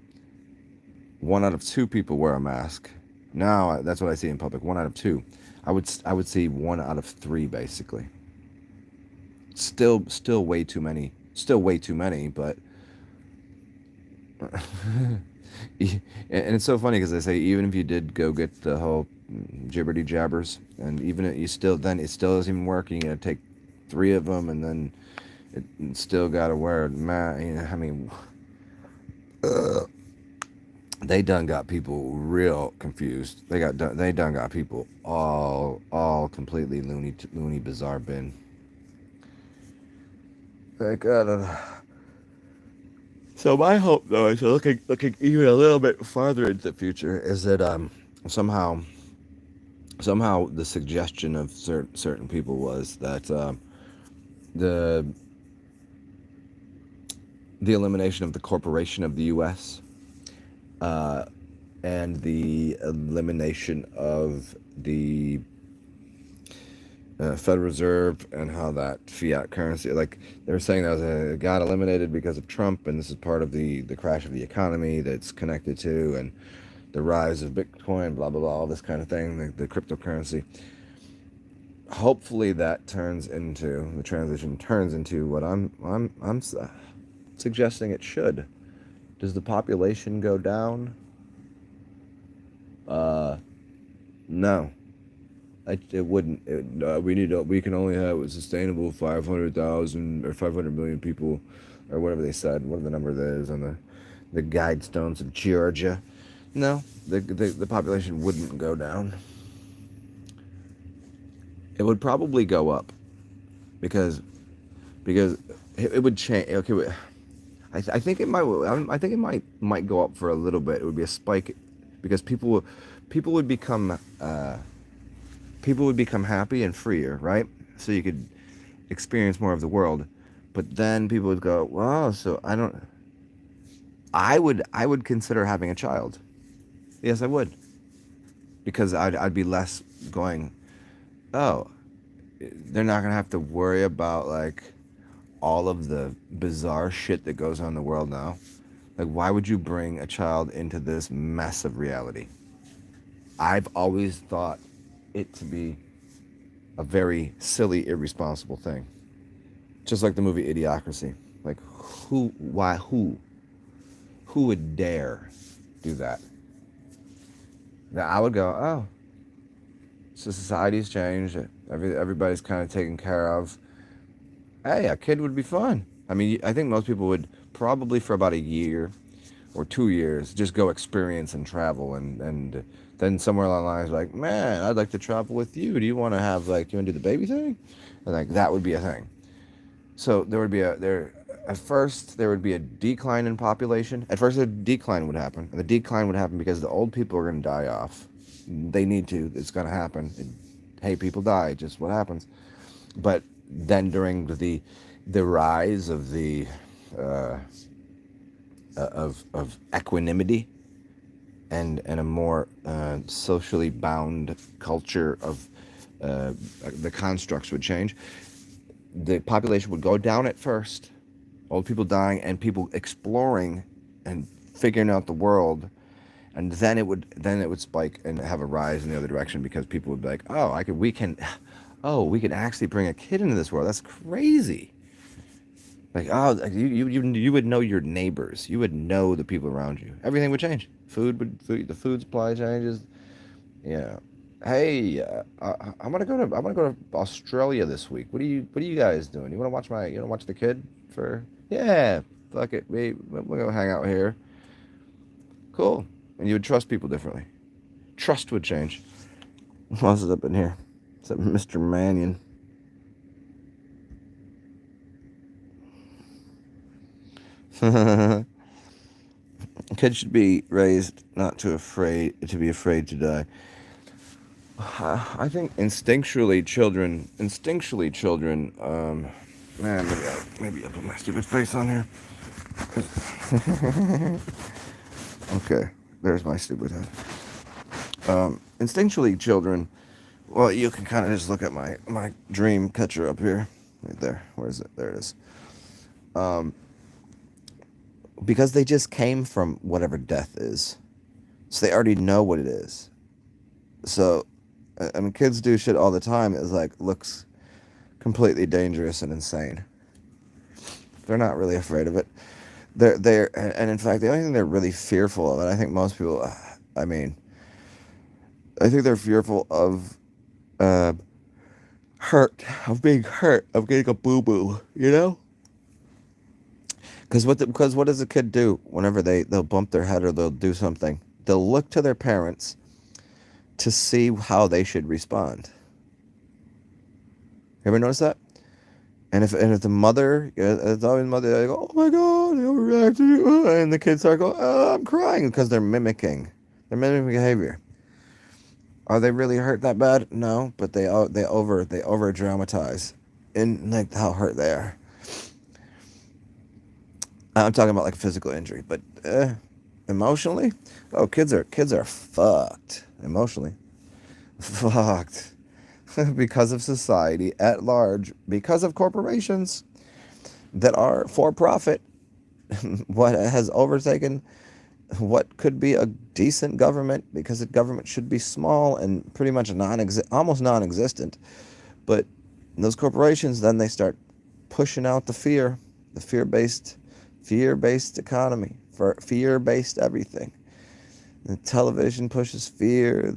1 out of 2 people wear a mask, now that's what I see in public. 1 out of 2. I would see 1 out of 3 basically. Still way too many. Still way too many, but and it's so funny because they say even if you did go get the whole gibberty jabbers, and even if you still then it still doesn't even work. You gotta take 3 of them, and then it still gotta wear I mean, they done got people real confused. They done got people all completely loony bizarre bin. Like I don't know. So my hope, though, is looking even a little bit farther into the future, is that somehow the suggestion of certain people was that the elimination of the corporation of the U.S. And the elimination of the Federal Reserve and how that fiat currency, like they were saying, that got eliminated because of Trump, and this is part of the crash of the economy that's connected to, and the rise of Bitcoin, blah blah blah, all this kind of thing, the cryptocurrency. Hopefully, the transition turns into what I'm suggesting it should. Does the population go down? No. It wouldn't. We can only have a sustainable 500,000 or 500 million people, or whatever they said. Whatever the number that is on the guidestones of Georgia. No, the population wouldn't go down. It would probably go up, because it would change. Okay, I think it might. I think it might go up for a little bit. It would be a spike, because people would become happy and freer, right? So you could experience more of the world. But then people would go, wow, so I would consider having a child. Yes, I would. Because I'd be less going, oh, they're not going to have to worry about like all of the bizarre shit that goes on in the world now. Like, why would you bring a child into this mess of reality? I've always thought it to be a very silly, irresponsible thing. Just like the movie Idiocracy. Like, who would dare do that? Now, I would go, oh, so society's changed. Everybody's kind of taken care of. Hey, a kid would be fun. I mean, I think most people would probably for about a year or 2 years just go experience and travel, and then somewhere along the lines like, man, I'd like to travel with you. Do you want to have like, you want to do the baby thing? And like that would be a thing. So at first there would be a decline in population. At first a decline would happen. And the decline would happen because the old people are going to die off. They need to. It's going to happen. Hey, people die. Just what happens. But then during the rise of the of equanimity and a more socially bound culture of the constructs would change. The population would go down at first, old people dying and people exploring and figuring out the world, and then it would spike and have a rise in the other direction, because people would be like, oh, we can actually bring a kid into this world. That's crazy. Like, oh, you would know your neighbors. You would know the people around you. Everything would change. The food supply changes. Yeah. Hey, I'm gonna go to Australia this week. What are you guys doing? You want to watch the kid for? Yeah. Fuck it. We'll go hang out here. Cool. And you would trust people differently. Trust would change. What else is up in here? It's up Mr. Mannion. Kids should be raised not to be afraid to die. I think instinctually children, man, maybe I put my stupid face on here. Okay, there's my stupid head. Instinctually children, well, you can kind of just look at my dream catcher up here, right there. Where is it? There it is. Because they just came from whatever death is, so they already know what it is. So, I mean, kids do shit all the time. It's like looks completely dangerous and insane. They're not really afraid of it. And in fact, the only thing they're really fearful of, and I think most people, I mean, I think they're fearful of uh, of being hurt, of getting a boo boo. You know? Because what does a kid do whenever they'll bump their head or they'll do something? They'll look to their parents to see how they should respond. Ever notice that? And if the mother, it's always the mother, they go, oh my God, they overreacted, and the kids start going, oh, I'm crying, because they're mimicking behavior. Are they really hurt that bad? No, but they over dramatize in like how hurt they are. I'm talking about like physical injury, but emotionally, oh, kids are fucked emotionally, fucked. Because of society at large, because of corporations that are for profit, what has overtaken what could be a decent government, because the government should be small and pretty much almost non-existent. But those corporations, then they start pushing out the fear-based economy, for fear-based everything. The television pushes fear.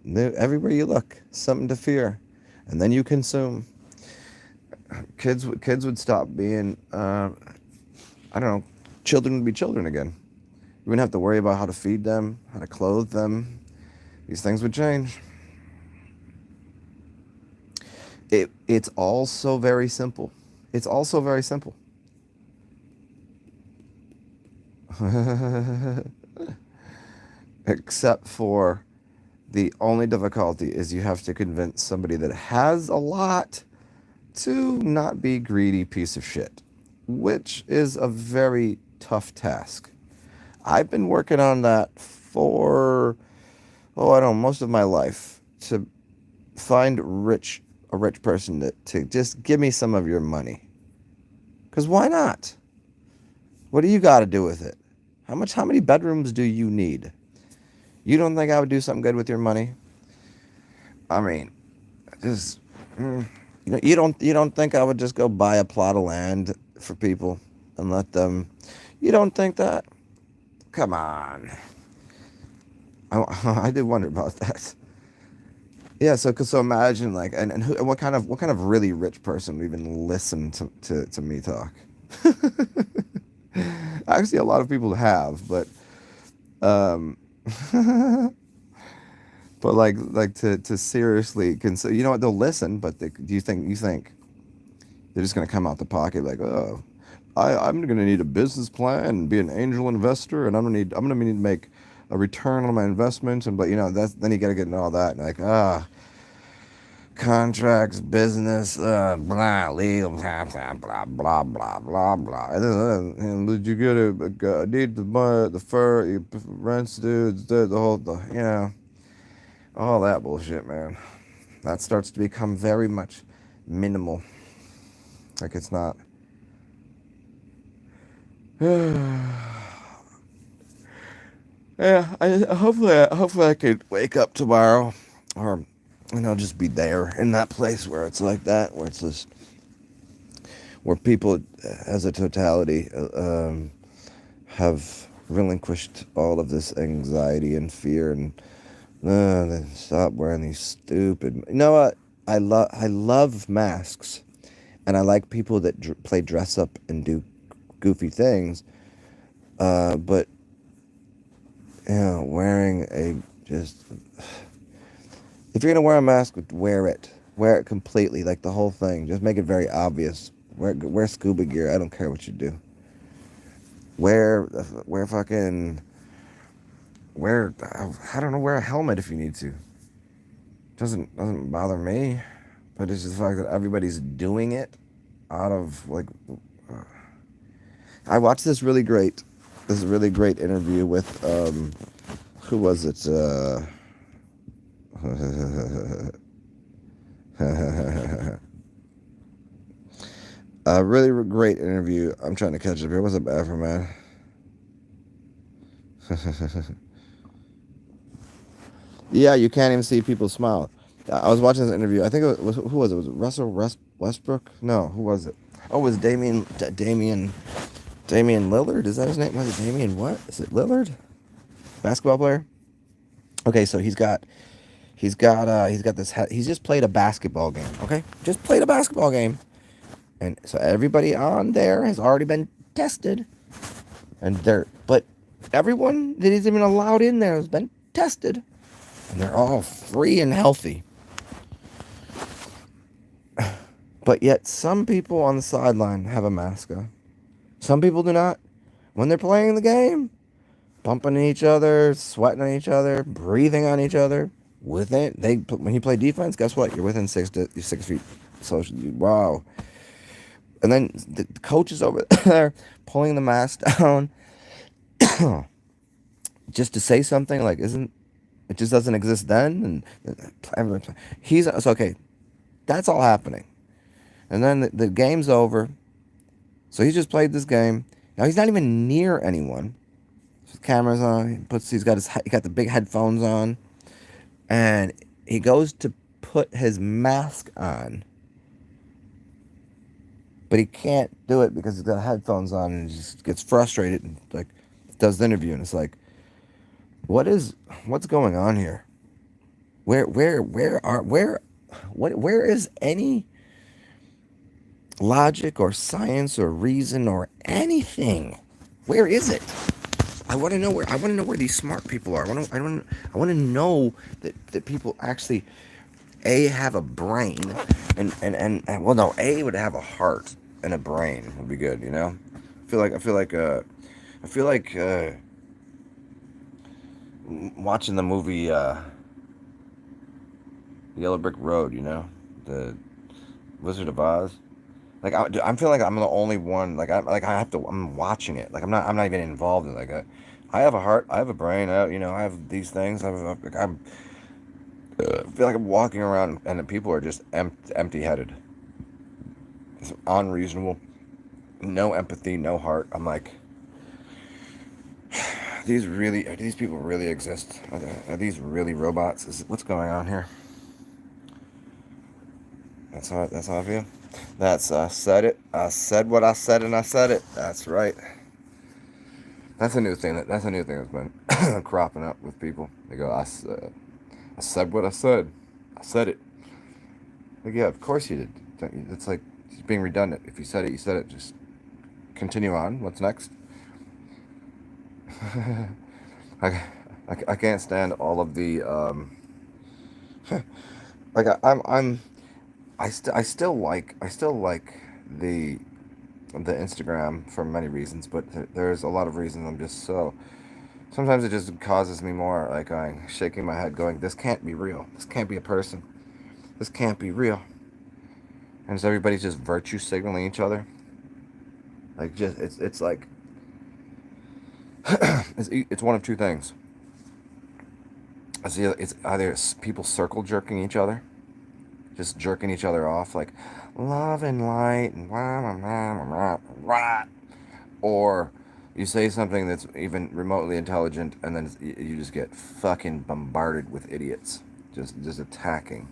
Everywhere you look, something to fear, and then you consume. Kids would stop being, I don't know, children would be children again. You wouldn't have to worry about how to feed them, how to clothe them. These things would change. It's all so very simple. It's also very simple. Except for the only difficulty is you have to convince somebody that has a lot to not be greedy piece of shit, which is a very tough task. I've been working on that for, I don't know, most of my life, to find a rich person to just give me some of your money. Because why not? What do you got to do with it? How many bedrooms do you need? You don't think I would do something good with your money? I mean, just, you don't think I would just go buy a plot of land for people and let them, you don't think that? Come on. I did wonder about that. Yeah, so imagine like, and what kind of really rich person would even listen to me talk? Actually, a lot of people have, but um, but like to seriously consider, you know what, they'll listen, but do you think they're just gonna come out the pocket like, oh, I'm gonna need a business plan and be an angel investor, and I'm gonna need to make a return on my investment, and but then you gotta get into all that, and like contracts, business, blah, legal, blah, blah, blah, blah, blah, blah, blah. And did you get a need to buy the fur, rents, dudes, the whole, all that bullshit, man. That starts to become very much minimal. Like it's not. Yeah, hopefully I could wake up tomorrow, or just be there in that place where it's like that, where it's just where people as a totality have relinquished all of this anxiety and fear, and they stop wearing these stupid. You know what? I love masks, and I like people that play dress up and do goofy things, but wearing just, if you're gonna wear a mask, wear it completely, like the whole thing. Just make it very obvious. Wear scuba gear. I don't care what you do. Wear fucking wear I don't know, wear a helmet if you need to. Doesn't bother me, but it's just the fact that everybody's doing it out of like. I watched this really great interview with who was it? A really great interview. I'm trying to catch up here. What's up, Afro man? Yeah, you can't even see people smile. I was watching this interview. I think it was who was it? Was it Westbrook? No, who was it? Oh, it was Damian Lillard. Is that his name? Was it Damian? What is it? Lillard, basketball player. Okay, so he's got this. He's just played a basketball game. Okay, just played a basketball game, and so everybody on there has already been tested, but everyone that is even allowed in there has been tested, and they're all free and healthy. But yet, some people on the sideline have a mask on. Some people do not. When they're playing the game, bumping each other, sweating on each other, breathing on each other. When you play defense, guess what? You're within 6 feet. So wow. And then the coach is over there pulling the mask down, just to say something like, "Isn't it just doesn't exist then?" And it's okay. That's all happening. And then the game's over. So he's just played this game. Now he's not even near anyone. His camera's on. He's got the big headphones on, and he goes to put his mask on, but he can't do it because he's got headphones on, and he just gets frustrated and like does the interview, and it's like, what's going on here? Where is any logic or science or reason or anything? Where is it? I want to know where these smart people are. I want to know that people actually have a brain and well, no, would have a heart and a brain would be good. I feel like watching the movie Yellow Brick Road. The Wizard of Oz. Like I feel like I'm the only one. I'm watching it. Like I'm not even involved in it. I have a heart. I have a brain. I have these things. I feel like I'm walking around and the people are just empty-headed. It's unreasonable. No empathy. No heart. I'm like, are these people really exist? Are these really robots? What's going on here? That's how I feel. I said it. I said what I said, and I said it. That's right. That's a new thing. That's been cropping up with people. They go, I said what I said. I said it. Like, yeah, of course you did. It's like being redundant. If you said it, you said it. Just continue on. What's next? I can't stand all of the like I still like the Instagram for many reasons, but there's a lot of reasons I'm just so. Sometimes it just causes me more like I'm shaking my head, going, "This can't be real. This can't be a person. This can't be real." And so everybody's just virtue signaling each other. Like it's like it's one of two things. It's either people circle jerking each other, just jerking each other off, like love and light and or you say something that's even remotely intelligent, and then you just get fucking bombarded with idiots, just attacking.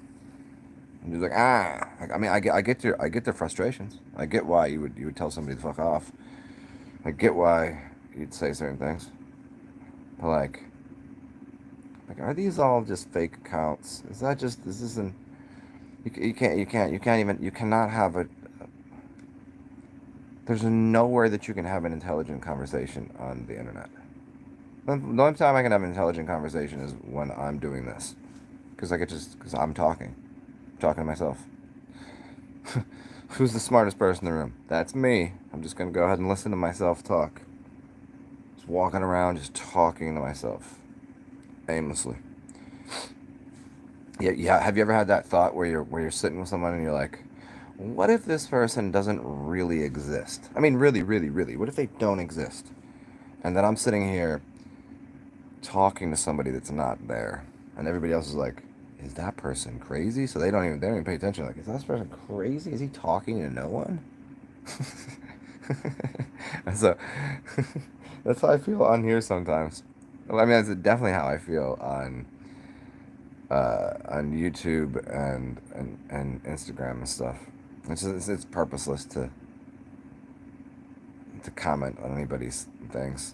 And you're like, I mean, I get their frustrations. I get why you would tell somebody to fuck off. I get why you'd say certain things. But are these all just fake accounts? This isn't. You cannot have a. There's nowhere that you can have an intelligent conversation on the internet. The only time I can have an intelligent conversation is when I'm doing this, because I'm talking to myself. Who's the smartest person in the room? That's me. I'm just gonna go ahead and listen to myself talk. Just walking around, just talking to myself, aimlessly. Yeah, yeah. Have you ever had that thought where you're sitting with someone and you're like, what if this person doesn't really exist? I mean, really, really, really. What if they don't exist? And then I'm sitting here talking to somebody that's not there, and everybody else is like, is that person crazy? So they don't even pay attention. Like, is that person crazy? Is he talking to no one? And so that's how I feel on here sometimes. Well, I mean, that's definitely how I feel on YouTube and Instagram and stuff. It's purposeless to comment on anybody's things.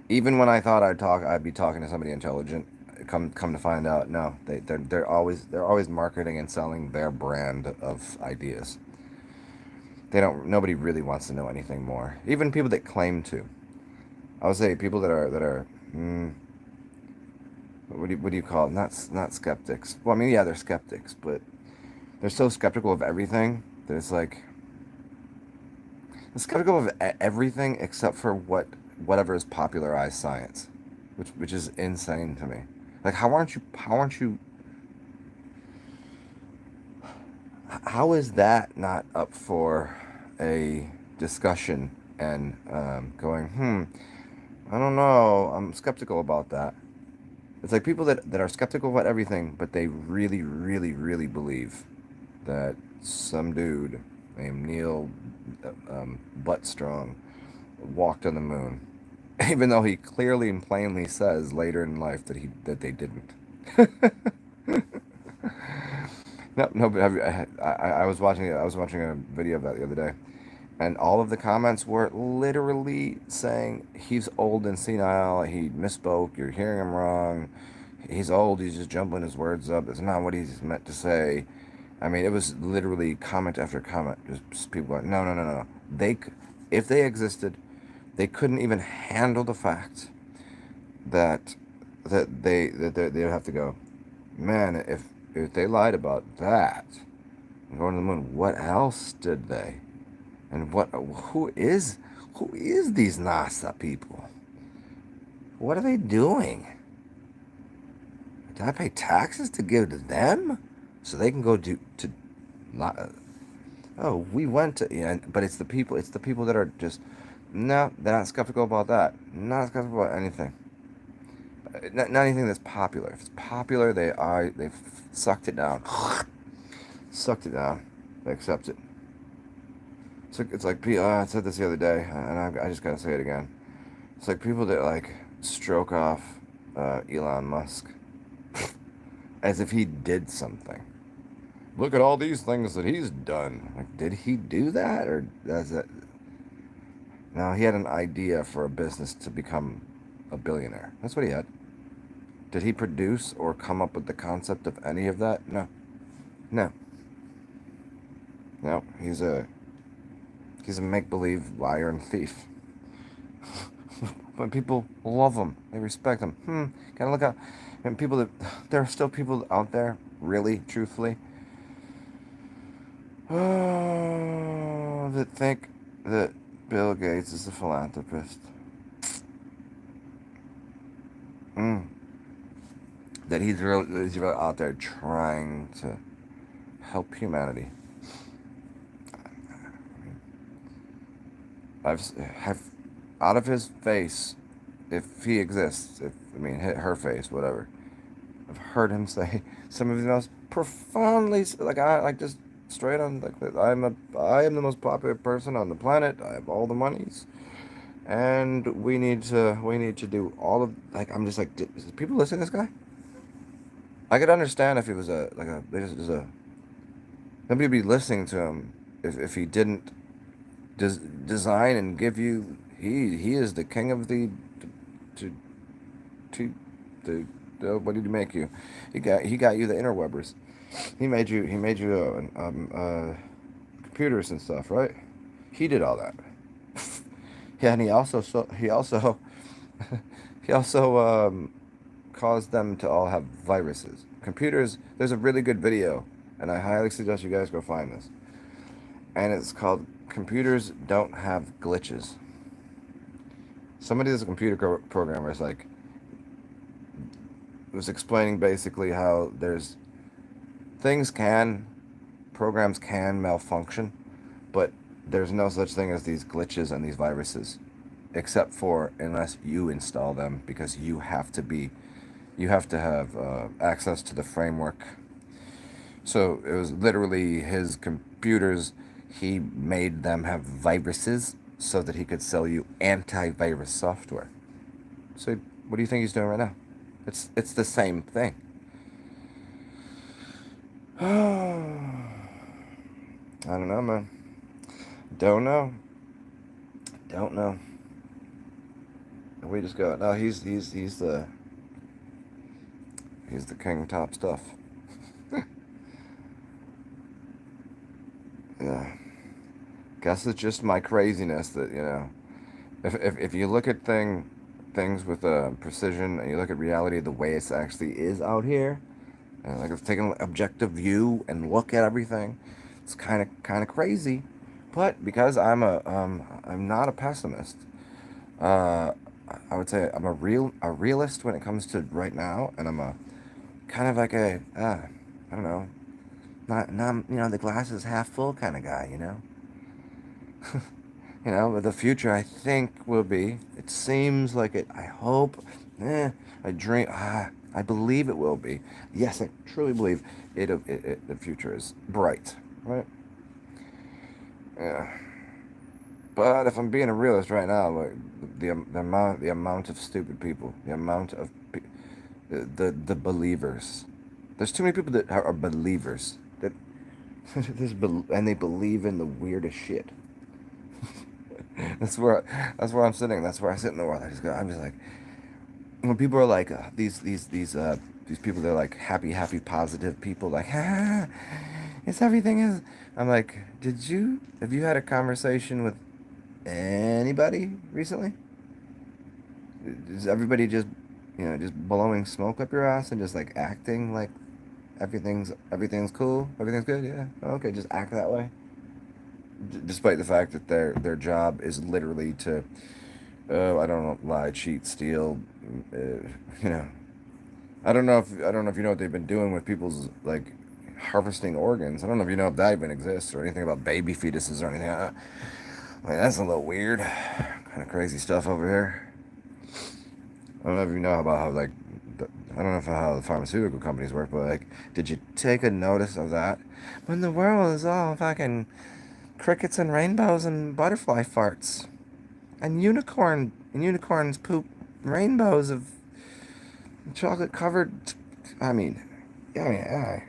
Even when I thought I'd be talking to somebody intelligent, come to find out, no, they're always marketing and selling their brand of ideas. They don't. Nobody really wants to know anything more. Even people that claim to. I would say people that are what do you call it? Not skeptics. Well, I mean, yeah, they're skeptics, but they're so skeptical of everything that it's like they're skeptical of everything except for whatever is popularized science, which is insane to me. Like, how is that not up for a discussion and going, I don't know, I'm skeptical about that. It's like people that are skeptical about everything, but they really, really, really believe that some dude named Neil Buttstrong walked on the moon, even though he clearly and plainly says later in life that they didn't. No, no, but I was watching a video of that the other day, and all of the comments were literally saying he's old and senile. He misspoke. You're hearing him wrong. He's old. He's just jumbling his words up. That's not what he's meant to say. I mean, it was literally comment after comment. Just people going, no, no, no, no. If they existed, they couldn't even handle the fact that they would have to go, man. If they lied about that, going to the moon, what else did they? And who is these NASA people? What are they doing? Did I pay taxes to give to them so they can go do to? Oh, we went to, yeah, but it's the people. It's the people that are just no. They're not skeptical about that. Not skeptical about anything. Not anything that's popular. If it's popular, they've sucked it down, sucked it down. They accept it. It's like I said this the other day, and I just gotta say it again. It's like people that like stroke off Elon Musk as if he did something. Look at all these things that he's done. Like, did he do that, or does that? No, he had an idea for a business to become a billionaire. That's what he had. Did he produce or come up with the concept of any of that? No, no, no. He's a make-believe liar and thief. But people love him. They respect him. Gotta look out. And there are still people out there, really, truthfully, that think that Bill Gates is a philanthropist. That he's really out there trying to help humanity. Have out of his face, if he exists, hit her face, whatever. I've heard him say some of the most profoundly, just straight on, like, I am the most popular person on the planet. I have all the monies, and we need to do all of, like, I'm just like, is people listening to this guy? I could understand if he was nobody would be listening to him if he didn't design and give you. He is the king of to to the what did he make you? He got you the interwebers. He made you computers and stuff, right? He did all that. Yeah, and he also caused them to all have viruses. Computers. There's a really good video, and I highly suggest you guys go find this. And it's called "Computers Don't Have Glitches." Somebody that's a computer programmer was explaining basically how there's things can, programs can malfunction, but there's no such thing as these glitches and these viruses, except for unless you install them, because you have to have access to the framework. So it was literally his computers. He made them have viruses so that he could sell you antivirus software. So what do you think he's doing right now? It's the same thing. I don't know, man. Don't know. Don't know. We just go. No, he's the king top stuff. Yeah. Guess it's just my craziness that, if you look at things with precision, and you look at reality the way it actually is out here, and like, if take an objective view and look at everything, it's kind of crazy. But because I'm not a pessimist, uh, I would say I'm a realist when it comes to right now, and I'm a kind of like I don't know, not the glass is half full kind of guy, But the future, I think, will be. It seems like it. I hope. I dream. I believe it will be. Yes, I truly believe the future is bright, right? Yeah. But if I'm being a realist right now, like the amount of stupid people, the amount of the believers. There's too many people that are believers that and they believe in the weirdest shit. That's where I'm sitting. That's where I sit in the world. I'm just like, when people are like, these people, they're like happy positive people, like, it's everything is. I'm like, have you had a conversation with anybody recently? Is everybody just blowing smoke up your ass and just like acting like everything's cool, everything's good? Yeah, okay, just act that way, despite the fact that their job is literally to, I don't know, lie, cheat, steal. Uh, you know, I don't know if you know what they've been doing with people's, like, harvesting organs. I don't know if you know if that even exists, or anything about baby fetuses or anything. That's a little weird, kind of crazy stuff over here. I don't know if you know about how, like, I don't know how the pharmaceutical companies work, but, like, did you take a notice of that? When the world is all fucking crickets and rainbows and butterfly farts and unicorns poop rainbows of chocolate covered. I mean, yeah.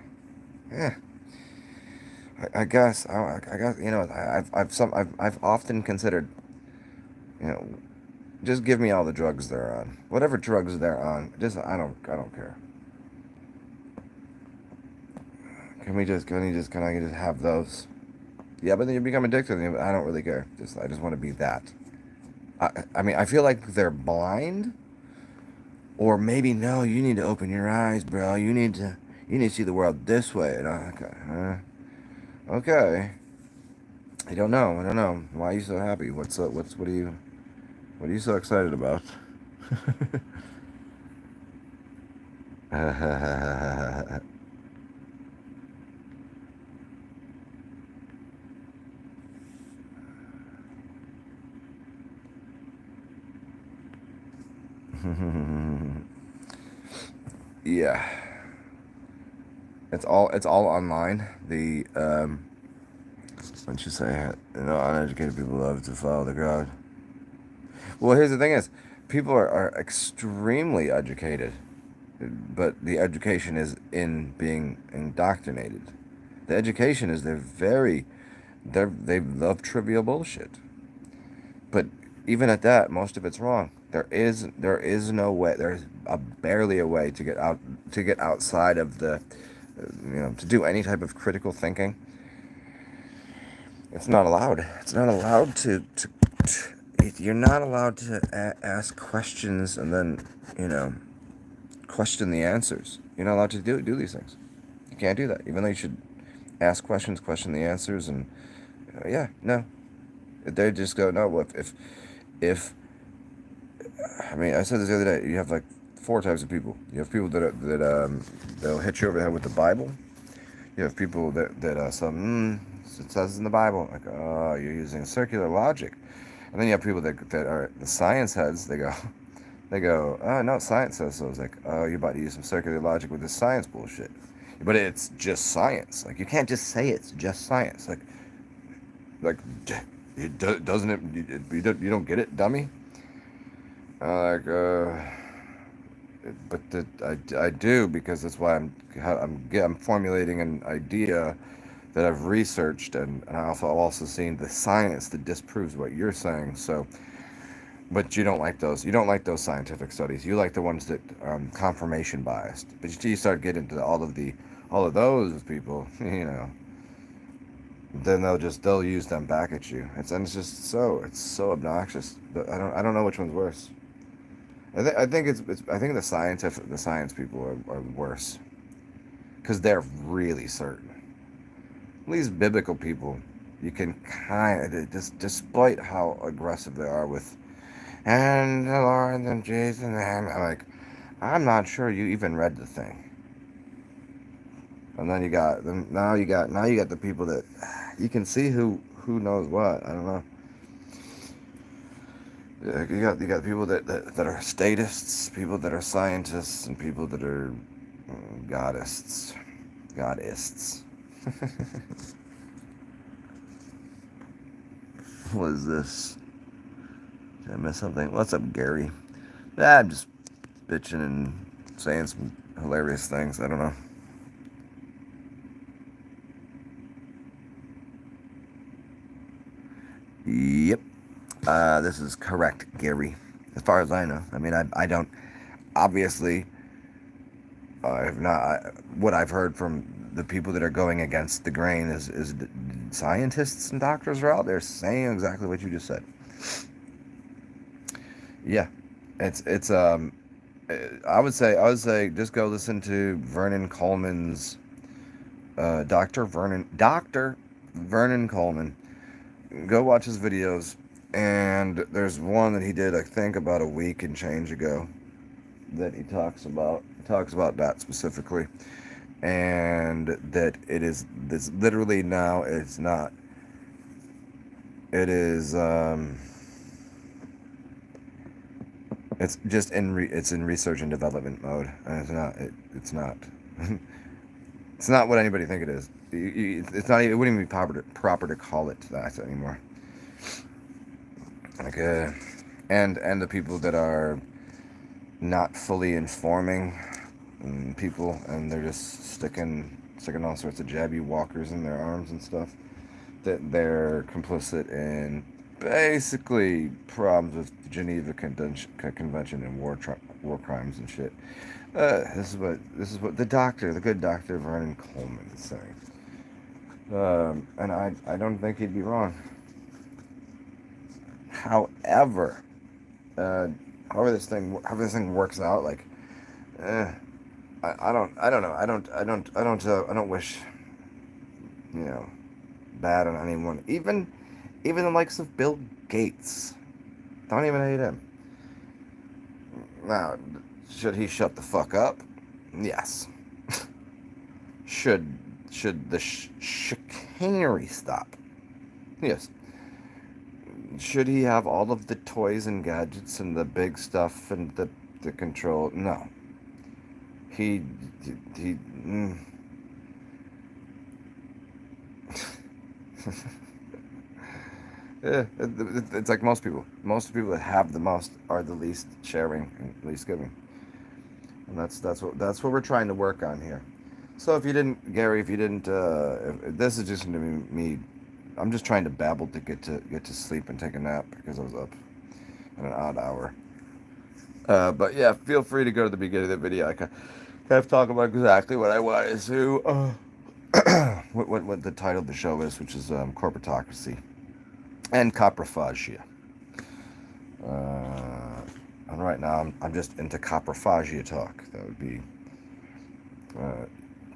I guess I've often considered, you know just give me all the drugs they're on, whatever drugs they're on. Just I don't care. Can I just have those? Yeah, but then you become addicted. And I don't really care. I just want to be that. I mean, I feel like they're blind, or maybe no. You need to open your eyes, bro. You need to see the world this way. And okay. I don't know. Why are you so happy? What's up? What are you so excited about? Yeah, it's all online. What you say? Uneducated people love to follow the crowd. Well, here's the thing: is people are extremely educated, but the education is in being indoctrinated. The education is they love trivial bullshit. But even at that, most of it's wrong. There is no way. There's barely a way to get outside of to do any type of critical thinking. It's not allowed. It's not allowed you're not allowed to ask questions and then, question the answers. You're not allowed to do these things. You can't do that. Even though you should ask questions, question the answers, and yeah, no. They just go, no. Well, if I mean, I said this the other day. You have like four types of people. You have people that they'll hit you over the head with the Bible. You have people it says in the Bible, like, oh, you're using circular logic. And then you have people that are the science heads. They go, oh, no, science says so. It's like, oh, you're about to use some circular logic with this science bullshit. But it's just science. Like, you can't just say it's just science. Like, doesn't it? You don't get it, dummy. Like, but I do, because that's why I'm formulating an idea that I've researched, and I've also seen the science that disproves what you're saying. So, but you don't like those. You don't like those scientific studies. You like the ones that confirmation biased. But you start getting into all of those people, then they'll use them back at you. It's so obnoxious. But I don't know which one's worse. I think the science people are worse, because they're really certain. These biblical people, you can kind of, just despite how aggressive they are with, and the Lord and Jesus, and I'm like, I'm not sure you even read the thing. And then now you got the people that you can see who knows what. I don't know. You got people that are statists, people that are scientists, and people that are godists. What is this? Did I miss something? What's up, Gary? I'm just bitching and saying some hilarious things. I don't know. Yep. This is correct, Gary. As far as I know. I mean, I don't. Obviously, I have not. What I've heard from the people that are going against the grain is scientists and doctors are out there saying exactly what you just said. Yeah, it's. I would say just go listen to Vernon Coleman's Doctor Vernon Coleman. Go watch his videos, and there's one that he did, I think, about a week and change ago, that he talks about that specifically, and that it is this literally now it's not it is it's just it's in research and development mode, and it's not it's not what anybody think it is. It's not. It wouldn't even be proper to call it that anymore. Like, and the people that are not fully informing people, and they're just sticking all sorts of jabby walkers in their arms and stuff, that they're complicit in basically problems with the Geneva Convention and war crimes and shit. This is what the good doctor Vernon Coleman is saying, and I don't think he'd be wrong. However, however this thing works out, like, I don't know. I don't wish, you know, bad on anyone. Even the likes of Bill Gates. Don't even hate him. Now, should he shut the fuck up? Yes. should the chicanery stop? Yes. Should he have all of the toys and gadgets and the big stuff and the control? No. He he. Mm. Yeah, it's like most people. Most people that have the most are the least sharing and least giving, and that's what we're trying to work on here. So if you didn't, Gary, if this is just gonna be me. I'm just trying to babble to get to sleep and take a nap, because I was up at an odd hour. But yeah, feel free to go to the beginning of the video. I kind of talk about exactly what I wanted to. What the title of the show is, which is Corporatocracy and Coprophagia. And right now I'm just into coprophagia talk. That would be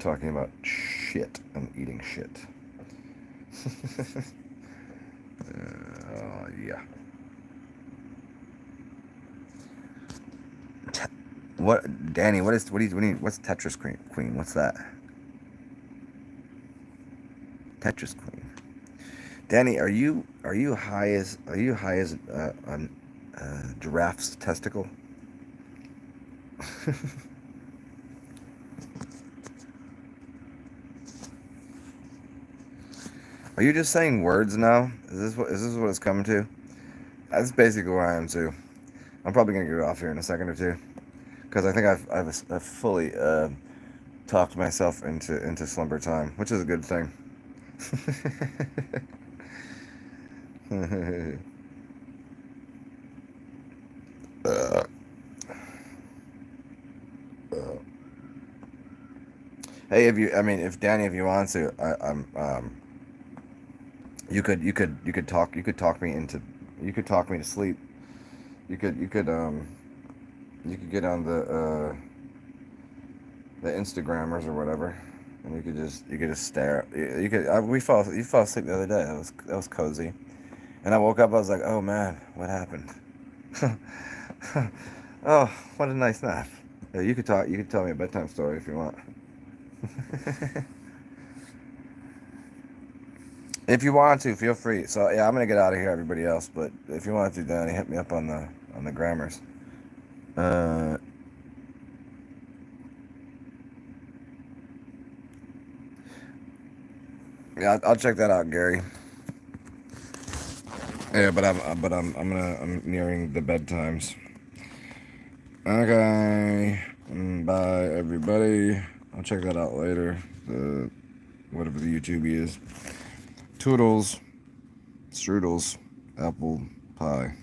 talking about shit and eating shit. Yeah. What, Danny? What do you need? What's Tetris Queen? What's that? Tetris Queen. Danny, are you high as on giraffe's testicle? Are you just saying words now? Is this what it's coming to? That's basically where I am too. I'm probably gonna get off here in a second or two because I think I've fully talked myself into slumber time, which is a good thing. uh, uh. Hey, if Danny, if you want to, you could talk me into, you could talk me to sleep. You could get on the Instagrammers or whatever, and you could just stare. You fell asleep the other day. That was cozy, and I woke up. I was like, oh man, what happened? Oh, what a nice nap. You could talk. You could tell me a bedtime story if you want. If you want to, feel free. So yeah, I'm gonna get out of here, everybody else. But if you want to, Danny, hit me up on the grammars. Uh, yeah, I'll check that out, Gary. Yeah, but I'm nearing the bedtimes. Okay, bye everybody. I'll check that out later. The whatever the YouTube is. Toodles, strudels, apple pie.